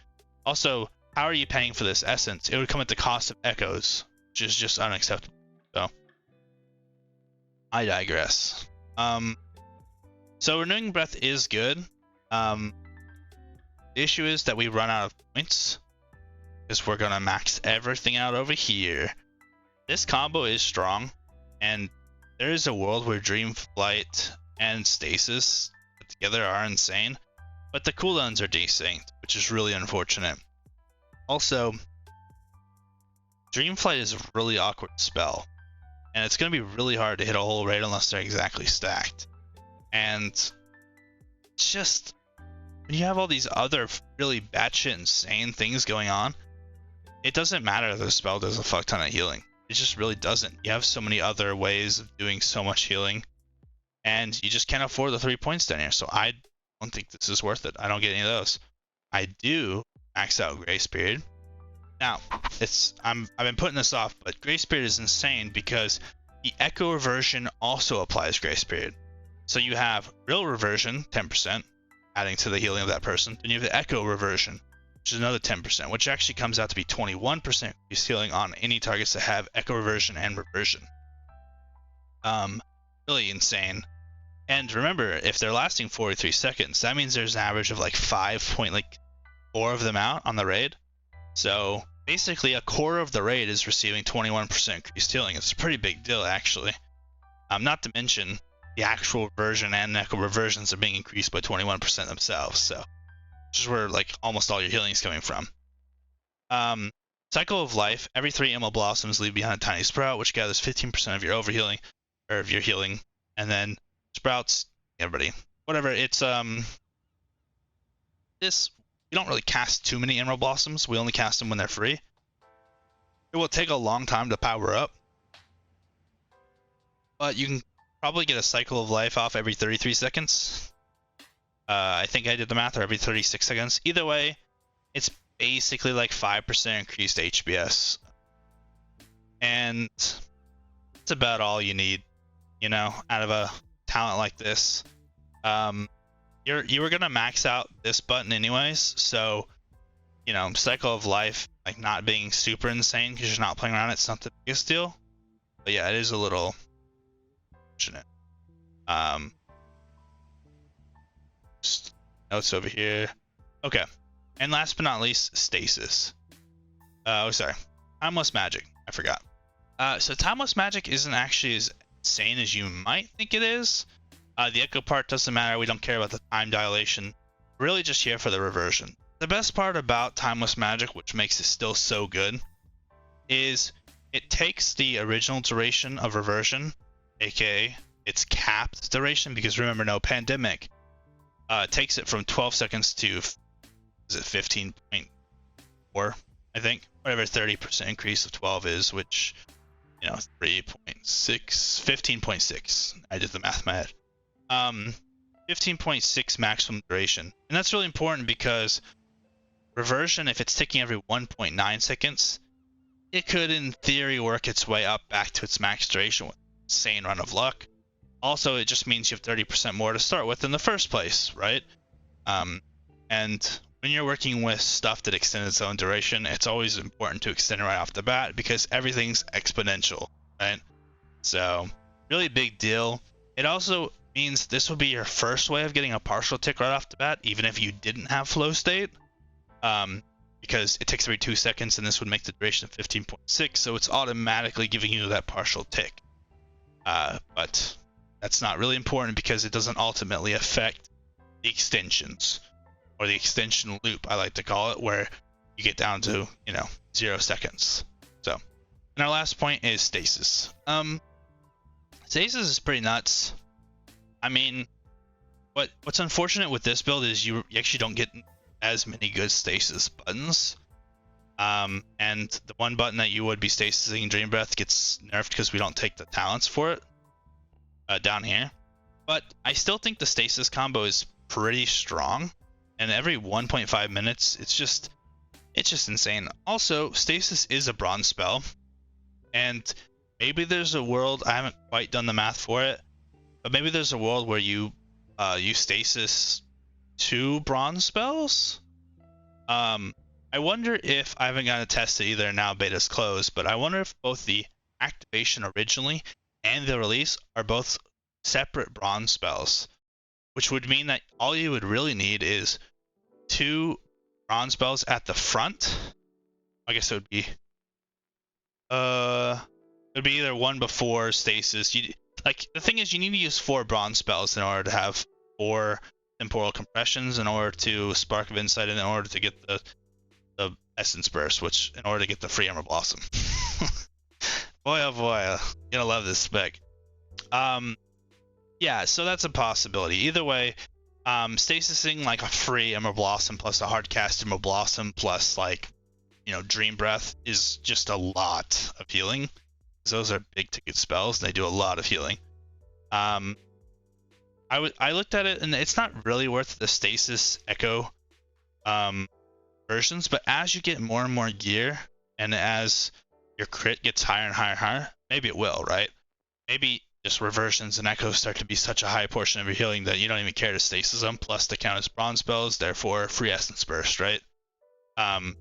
Also, how are you paying for this essence? It would come at the cost of echoes, which is just unacceptable. So I digress. So Renewing Breath is good. The issue is that we run out of points, because we're gonna max everything out over here. This combo is strong, and there is a world where Dream Flight and Stasis put together are insane, but the cooldowns are decent, which is really unfortunate. Also, Dream Flight is a really awkward spell, and it's going to be really hard to hit a whole raid unless they're exactly stacked. And it's just, when you have all these other really batshit insane things going on, it doesn't matter if the spell does a fuck ton of healing. It just really doesn't. You have so many other ways of doing so much healing, and you just can't afford the 3 points down here. So I don't think this is worth it. I don't get any of those. I do max out Grace Period. Now, I've been putting this off, but Grace Period is insane because the Echo Reversion also applies Grace Period. So you have Real Reversion, 10%, adding to the healing of that person. Then you have the Echo Reversion, which is another 10%, which actually comes out to be 21% healing on any targets that have Echo Reversion and Reversion. Really insane. And remember, if they're lasting 43 seconds, that means there's an average of like 5.4 of them out on the raid. So basically a quarter of the raid is receiving 21% increased healing. It's a pretty big deal, actually. Not to mention the actual reversion and echo reversions are being increased by 21% themselves. So which is where like almost all your healing is coming from. Cycle of Life. Every 3 Emerald Blossoms leave behind a tiny sprout, which gathers 15% of your overhealing, or of your healing. And then sprouts, everybody, whatever. It's this, we don't really cast too many Emerald Blossoms. We only cast them when they're free. It will take a long time to power up, but you can probably get a Cycle of Life off every 33 seconds. I think I did the math, or every 36 seconds. Either way, it's basically like 5% increased HBS. And it's about all you need, out of a talent like this, you were gonna max out this button anyways. So, you know, cycle of life, like not being super insane because you're not playing around, it's not the biggest deal. But yeah, it is a little unfortunate. Notes over here. Okay, and last but not least, stasis. Oh, sorry, timeless magic. I forgot. So timeless magic isn't actually as insane as you might think it is. The echo part doesn't matter. We don't care about the time dilation. We're really just here for the reversion. The best part about timeless magic, which makes it still so good, is it takes the original duration of reversion, aka its capped duration, because remember, no pandemic, takes it from 12 seconds to, is it 15.4, I think? Whatever 30% increase of 12 is, which, you know, 3.6, 15.6. I did the math in my head. 15.6 maximum duration. And that's really important because reversion, if it's ticking every 1.9 seconds, it could, in theory, work its way up back to its max duration with an insane run of luck. Also, it just means you have 30% more to start with in the first place, right? And when you're working with stuff that extends its own duration, it's always important to extend it right off the bat because everything's exponential, right? So, really big deal. It also means this would be your first way of getting a partial tick right off the bat, even if you didn't have flow state. Because it takes every 2 seconds, and this would make the duration of 15.6, so it's automatically giving you that partial tick. But that's not really important because it doesn't ultimately affect the extensions, or the extension loop, I like to call it, where you get down to, you know, 0 seconds. So, and our last point is stasis. Stasis is pretty nuts. I mean, what's unfortunate with this build is you actually don't get as many good stasis buttons. And the one button that you would be stasising, Dream Breath, gets nerfed because we don't take the talents for it down here. But I still think the stasis combo is pretty strong. And every 1.5 minutes, it's just insane. Also, stasis is a bronze spell. And maybe there's a world, I haven't quite done the math for it, but maybe there's a world where you use stasis 2 bronze spells. I wonder if, I haven't gotten to test it either, now beta's closed, but I wonder if both the activation originally and the release are both separate bronze spells, which would mean that all you would really need is 2 bronze spells at the front. I guess it would be either one before stasis. Like, the thing is, you need to use 4 bronze spells in order to have 4 temporal compressions, in order to Spark of Insight, and in order to get the Essence Burst, which in order to get the free Emerald Blossom. Boy, oh boy, you're gonna love this spec. Yeah, so that's a possibility. Either way, stasising like a free Emerald Blossom plus a hard cast Emerald Blossom plus, like, you know, Dream Breath is just a lot of healing. Those are big ticket spells, and they do a lot of healing. I looked at it, and it's not really worth the stasis echo versions, but as you get more and more gear, and as your crit gets higher and higher and higher, maybe it will, right? Maybe just reversions and echoes start to be such a high portion of your healing that you don't even care to stasis them, plus they count as bronze spells, therefore free Essence Burst, right? But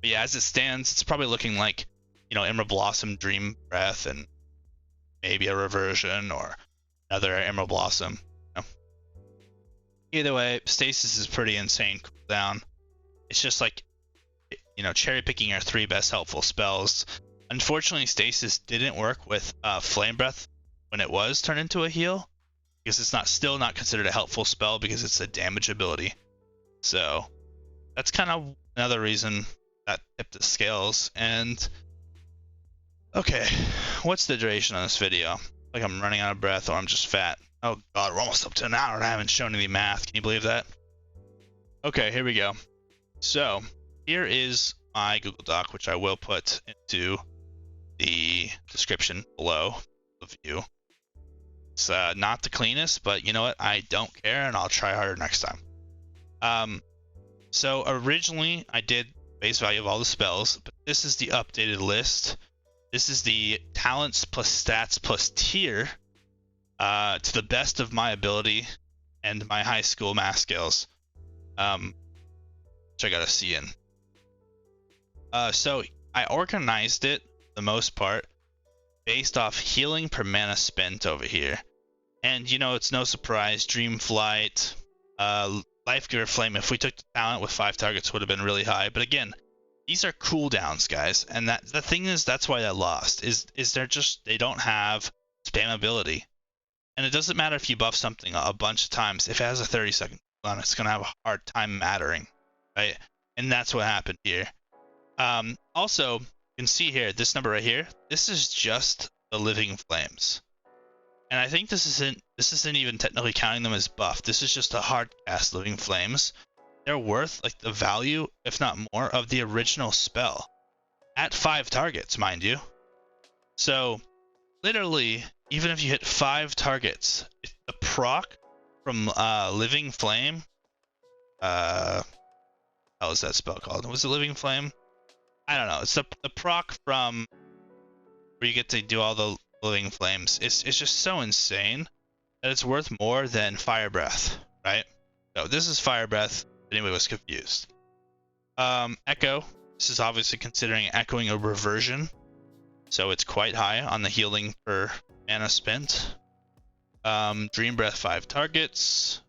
yeah, as it stands, it's probably looking like, you know, Emerald Blossom, Dream Breath, and maybe a reversion or another Emerald Blossom. You know? Either way, stasis is pretty insane cooldown. It's just like, you know, cherry picking our 3 best helpful spells. Unfortunately, stasis didn't work with Flame Breath when it was turned into a heal, because it's still not considered a helpful spell because it's a damage ability. So that's kind of another reason that tipped the scales. And okay, what's the duration on this video? Like I'm running out of breath, or I'm just fat. Oh god, we're almost up to an hour and I haven't shown any math. Can you believe that? Okay, here we go. So here is my Google Doc, which I will put into the description below the view. It's not the cleanest, but you know what? I don't care, and I'll try harder next time. So originally I did base value of all the spells, but this is the updated list. This is the talents plus stats plus tier to the best of my ability and my high school math skills, which I got a C in. So I organized it, for the most part, based off healing per mana spent over here. And, you know, it's no surprise, Dreamflight, Life Giver Flame, if we took the talent with 5 targets, would have been really high. But again, these are cooldowns, guys. And that the thing is, that's why I lost, is they don't have spamability. And it doesn't matter if you buff something a bunch of times. If it has a 30-second cooldown, it's going to have a hard time mattering, right? And that's what happened here. Also, you can see here, this number right here, this is just the Living Flames. And I think this isn't even technically counting them as buff. This is just a hard cast Living Flames. They're worth like the value, if not more, of the original spell. At 5 targets, mind you. So, literally, even if you hit 5 targets, the proc from Living Flame, how is that spell called? Was it Living Flame? I don't know. It's the proc from where you get to do all the Living Flames. It's just so insane that it's worth more than Fire Breath, right? So this is Fire Breath. If anybody was confused. Echo. This is obviously considering echoing a reversion, so it's quite high on the healing per mana spent. Dream Breath 5 targets.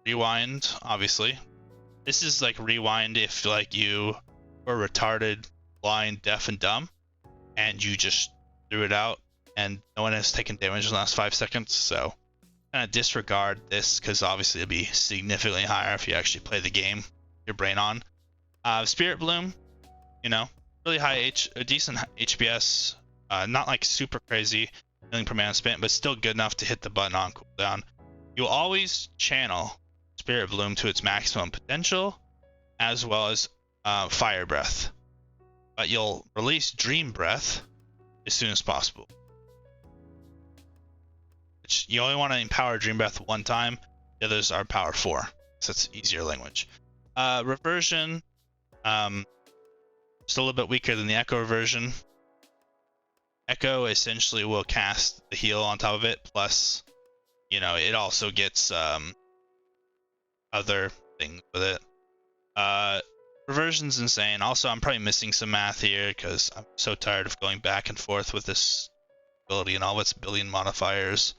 Rewind, obviously. This is like rewind if like you were retarded, blind, deaf, and dumb, and you just threw it out, and no one has taken damage in the last 5 seconds. So kind of disregard this because obviously it'll be significantly higher if you actually play the game, your brain on. Spirit Bloom, you know, really high decent HPS, not like super crazy healing per mana spent, but still good enough to hit the button on cooldown. You'll always channel Spirit Bloom to its maximum potential, as well as Fire Breath, but you'll release Dream Breath as soon as possible. Which you only want to empower Dream Breath one time. The others are power 4, so it's easier language. Reversion, just a little bit weaker than the Echo reversion. Echo essentially will cast the heal on top of it, plus, you know, it also gets other things with it. Reversion's insane. Also, I'm probably missing some math here because I'm so tired of going back and forth with this ability and all its billion modifiers.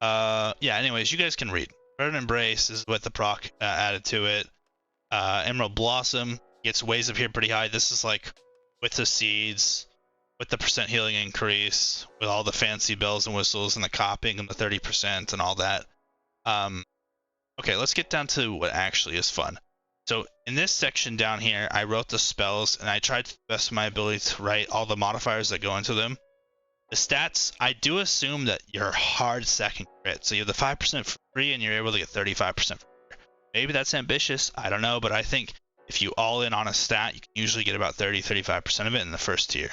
Yeah, anyways, you guys can read. Burden Embrace is what the proc added to it. Emerald Blossom gets ways up here pretty high. This is like with the seeds, with the percent healing increase, with all the fancy bells and whistles and the copying and the 30% and all that. Okay, let's get down to what actually is fun. So in this section down here, I wrote the spells and I tried to the best of my ability to write all the modifiers that go into them. The stats, I do assume that you're hard second crit. So you have the 5% for free and you're able to get 35% for free. Maybe that's ambitious, I don't know, but I think if you all in on a stat, you can usually get about 30-35% of it in the first tier.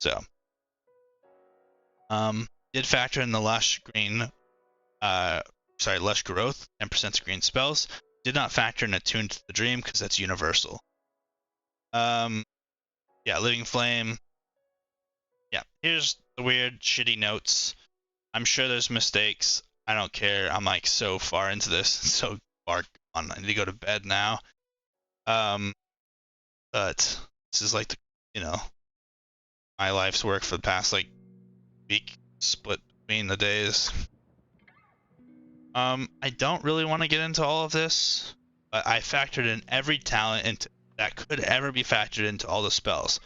So, did factor in the lush green, lush growth, 10% green spells. Did not factor in Attune to the Dream because that's universal. Yeah, Living Flame. Yeah, here's the weird, shitty notes. I'm sure there's mistakes. I don't care. I'm like so far into this, so far gone. I need to go to bed now. But this is like the, you know, my life's work for the past like week, split between the days. I don't really want to get into all of this, but I factored in every talent into that could ever be factored into all the spells,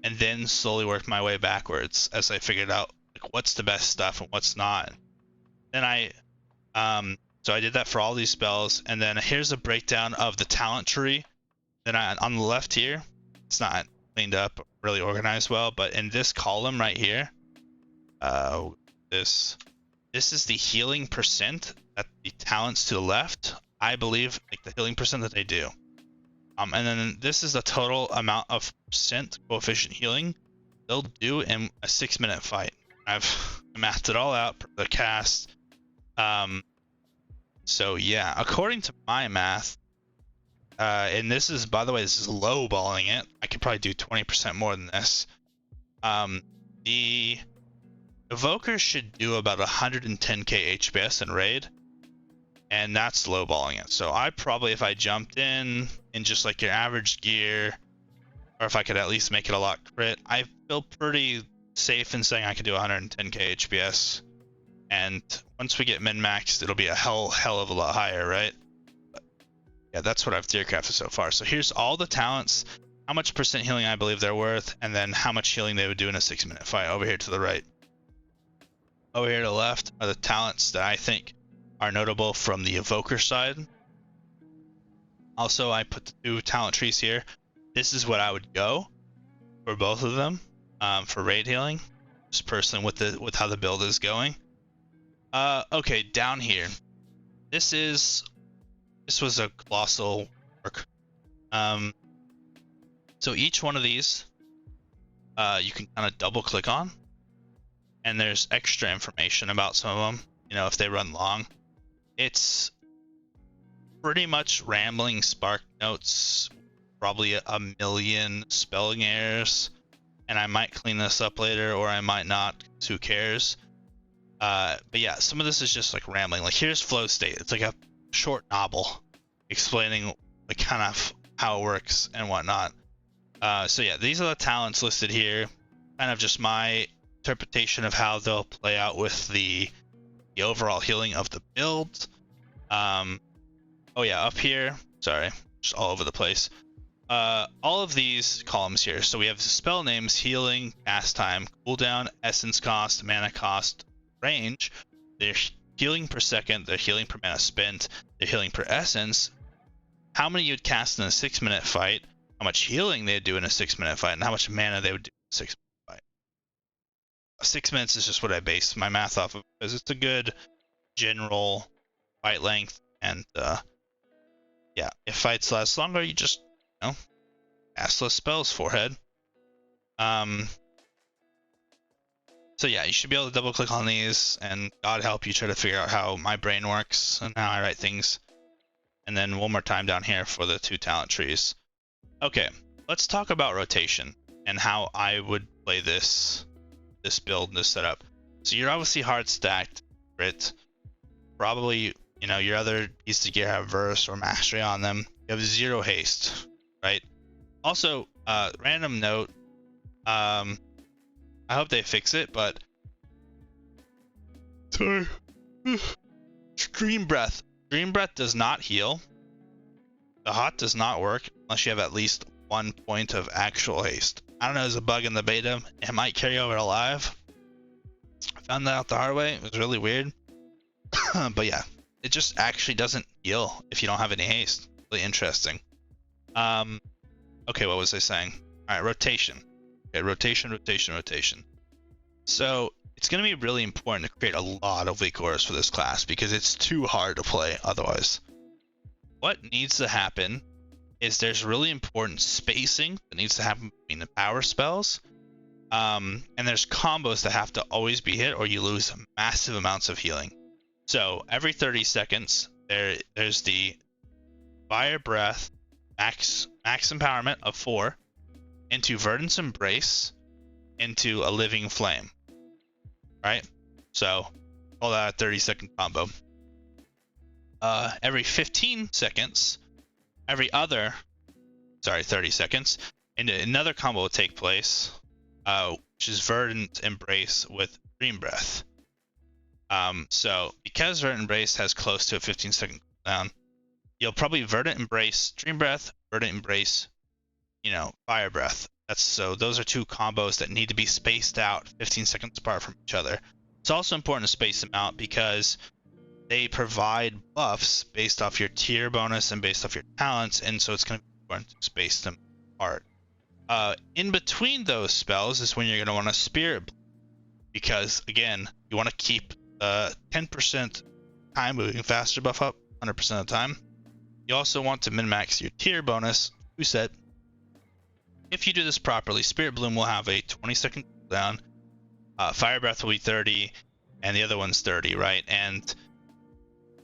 and then slowly worked my way backwards as I figured out like what's the best stuff and what's not. Then so I did that for all these spells, and then here's a breakdown of the talent tree. Then on the left here, it's not cleaned up, really organized well, but in this column right here, this is the healing percent that the talents to the left, I believe, like the healing percent that they do. And then this is the total amount of percent coefficient healing they'll do in a 6-minute fight. I've mathed it all out per the cast. So yeah, according to my math, and this is, by the way, this is low balling it. I could probably do 20% more than this. The Evoker should do about 110k HPS in raid, and that's lowballing it. So I probably, if I jumped in just like your average gear, or if I could at least make it a lot crit, I feel pretty safe in saying I could do 110k HPS. And once we get min-maxed, it'll be a hell of a lot higher, right? But yeah, that's what I've theorycrafted so far. So here's all the talents, how much percent healing I believe they're worth, and then how much healing they would do in a 6-minute fight over here to the right. Over here to the left are the talents that I think are notable from the Evoker side. Also, I put the 2 talent trees here. This is what I would go for both of them for raid healing, just personally with how the build is going. Okay, down here, this was a colossal work. So each one of these, you can kind of double click on, and there's extra information about some of them. You know, if they run long, it's pretty much rambling spark notes, probably a million spelling errors, and I might clean this up later, or I might not. Who cares? But yeah, some of this is just like rambling. Like here's flow state. It's like a short novel explaining like kind of how it works and whatnot. So yeah, these are the talents listed here. Kind of just my interpretation of how they'll play out with the overall healing of the build. Oh yeah, up here, sorry, just all over the place. All of these columns here. So we have spell names, healing, cast time, cooldown, essence cost, mana cost, range, their healing per second, their healing per mana spent, their healing per essence, how many you'd cast in a 6-minute fight, how much healing they'd do in a 6-minute fight, and how much mana they would do in a 6-minute fight. 6 minutes is just what I base my math off of, because it's a good general fight length, and yeah, if fights last longer, you just, you know, cast less spells, forehead. So yeah, you should be able to double click on these, and God help you try to figure out how my brain works and how I write things. And then one more time down here for the 2 talent trees. Okay, let's talk about rotation and how I would play this build, this setup. So you're obviously hard stacked crit. Probably, you know, your other pieces of gear have verse or mastery on them. You have 0 haste, right? Also, random note, I hope they fix it, but sorry. Dream breath. Dream breath does not heal. The hot does not work unless you have at least 1 point of actual haste. I don't know, there's a bug in the beta. It might carry over to live. I found that out the hard way. It was really weird. But yeah, it just actually doesn't heal if you don't have any haste. Really interesting. Okay, what was I saying? All right, rotation. Okay, rotation. So it's going to be really important to create a lot of weak auras for this class because it's too hard to play otherwise. What needs to happen is there's really important spacing that needs to happen between the power spells. And there's combos that have to always be hit or you lose massive amounts of healing. So every 30 seconds, there's the Fire Breath max empowerment of 4 into Verdant's Embrace into a Living Flame, right? So call that a 30-second combo. Every 15 seconds, 30 seconds, and another combo will take place, which is Verdant Embrace with Dream Breath. So because Verdant Embrace has close to a 15-second cooldown, you'll probably Verdant Embrace, Dream Breath, Verdant Embrace, you know, Fire Breath. So those are 2 combos that need to be spaced out 15 seconds apart from each other. It's also important to space them out because they provide buffs based off your tier bonus and based off your talents, and so it's going to be important to space them apart. In between those spells is when you're going to want to Spirit Bloom, because again, you want to keep 10% time moving faster buff up 100% of the time. You also want to min-max your tier bonus, reset. If you do this properly, Spirit Bloom will have a 20-second cooldown, Fire Breath will be 30, and the other one's 30, right? And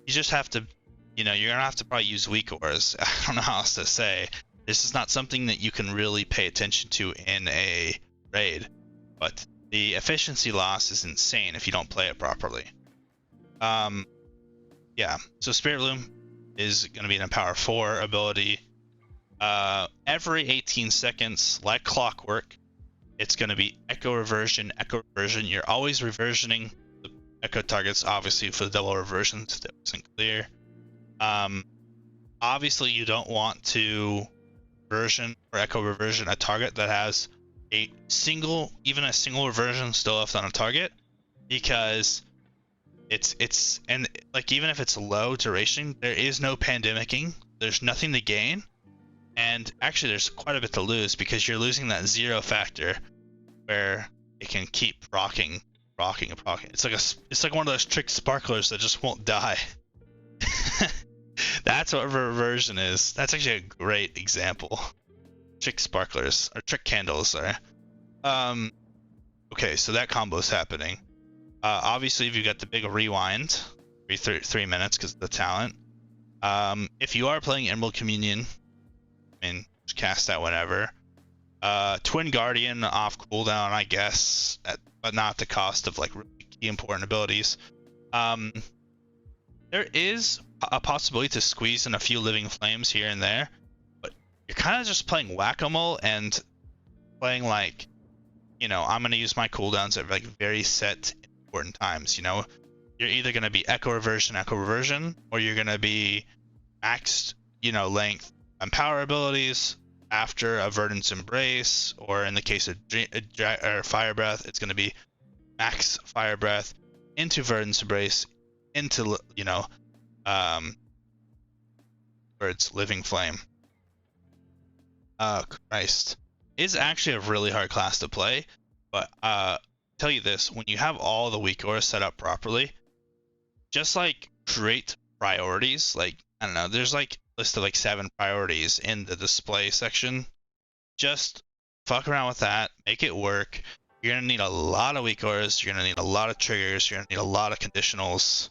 you just have to, you know, you're going to have to probably use weak auras. I don't know how else to say. This is not something that you can really pay attention to in a raid, but the efficiency loss is insane if you don't play it properly. Yeah, so Spirit Bloom is going to be an Empower 4 ability. Every 18 seconds, like clockwork, it's going to be Echo Reversion, Echo Reversion. You're always reversioning the Echo targets, obviously, for the double reversions. That wasn't clear. Obviously, you don't want to version or Echo Reversion a target that has even a single reversion still left on a target, because and like, even if it's low duration, there is no pandemicking. There's nothing to gain, and actually there's quite a bit to lose, because you're losing that zero factor where it can keep rocking. It's like one of those trick sparklers that just won't die. That's what reversion is. That's actually a great example. Trick sparklers, or trick candles, sorry. Okay, so that combo is happening. Obviously, if you got the big rewind, 3 minutes because of the talent. If you are playing Emerald Communion, I mean, just cast that whenever. Twin Guardian off cooldown, I guess, but not at the cost of like really key important abilities. There is a possibility to squeeze in a few Living Flames here and there, but you're kind of just playing whack-a-mole and playing like, you know, I'm going to use my cooldowns at like very set important times. You know, you're either going to be Echo Reversion, or you're going to be maxed, you know, length and power abilities after a Verdant's Embrace, or in the case of Fire Breath, it's going to be max Fire Breath into Verdant's Embrace into, you know, where it's Living Flame. Christ. It's actually a really hard class to play, but tell you this, when you have all the weak auras set up properly, just like create priorities, like, I don't know, there's like a list of like 7 priorities in the display section. Just fuck around with that, make it work. You're gonna need a lot of weak auras, you're gonna need a lot of triggers, you're gonna need a lot of conditionals.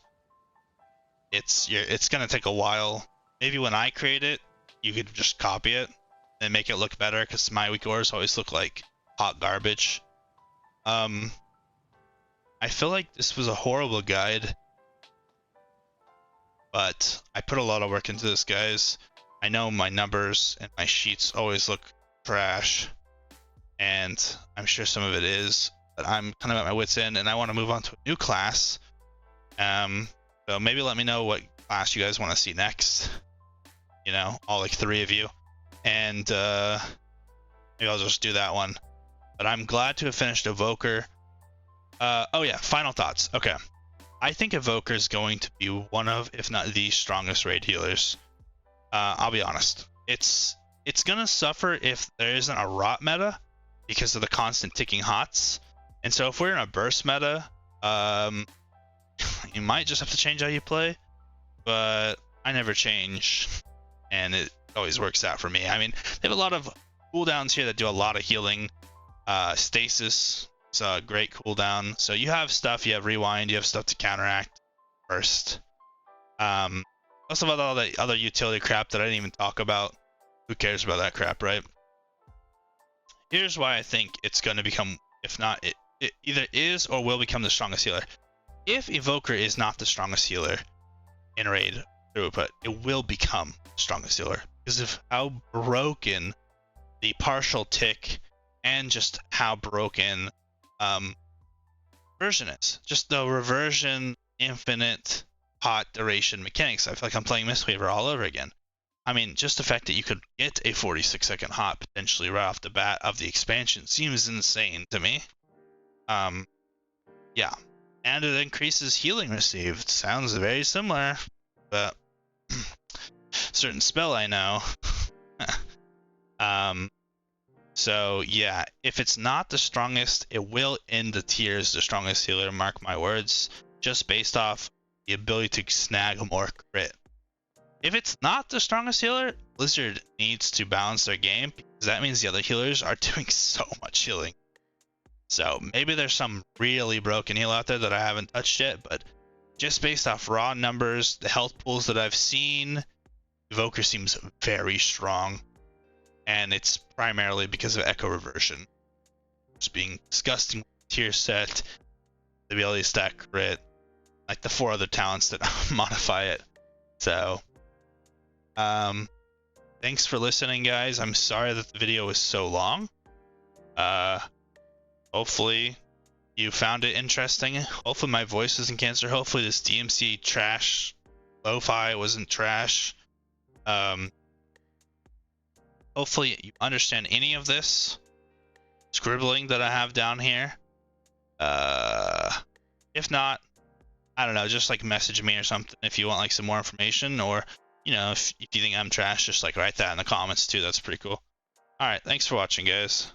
It's gonna take a while. Maybe when I create it, you could just copy it and make it look better, because my weak auras always look like hot garbage. I feel like this was a horrible guide, but I put a lot of work into this, guys. I know my numbers and my sheets always look trash, and I'm sure some of it is, but I'm kind of at my wit's end, and I want to move on to a new class. So maybe let me know what class you guys want to see next. You know, all like 3 of you. And maybe I'll just do that one. But I'm glad to have finished Evoker. Oh yeah, final thoughts. Okay. I think Evoker is going to be one of, if not the strongest raid healers. I'll be honest. It's gonna suffer if there isn't a rot meta because of the constant ticking hots. And so if we're in a burst meta, you might just have to change how you play. But I never change, and it always works out for me. I mean, they have a lot of cooldowns here that do a lot of healing. Stasis is a great cooldown. So you have stuff, you have rewind, you have stuff to counteract burst. Also about all the other utility crap that I didn't even talk about. Who cares about that crap, right? Here's why I think it's going to become, if not, it either is or will become the strongest healer. If Evoker is not the strongest healer in raid throughput, it will become the strongest healer because of how broken the partial tick and just how broken version is. Just the reversion, infinite, hot duration mechanics. I feel like I'm playing Mistweaver all over again. I mean, just the fact that you could get a 46-second hot potentially right off the bat of the expansion seems insane to me. Yeah. And it increases healing received. Sounds very similar, but certain spell I know. So yeah, if it's not the strongest, it will end the tier as the strongest healer, mark my words, just based off the ability to snag more crit. If it's not the strongest healer, Blizzard needs to balance their game, because that means the other healers are doing so much healing. So maybe there's some really broken heal out there that I haven't touched yet, but just based off raw numbers, the health pools that I've seen, Evoker seems very strong. And it's primarily because of Echo Reversion. Just being disgusting tier set, the ability stack crit, like the 4 other talents that modify it. So, thanks for listening, guys. I'm sorry that the video was so long. Hopefully you found it interesting. Hopefully my voice isn't cancer. Hopefully this DMC trash lo-fi wasn't trash. Hopefully you understand any of this scribbling that I have down here. If not, I don't know, just like message me or something if you want like some more information, or you know, if you think I'm trash, just like write that in the comments too. That's pretty cool. All right, thanks for watching, guys.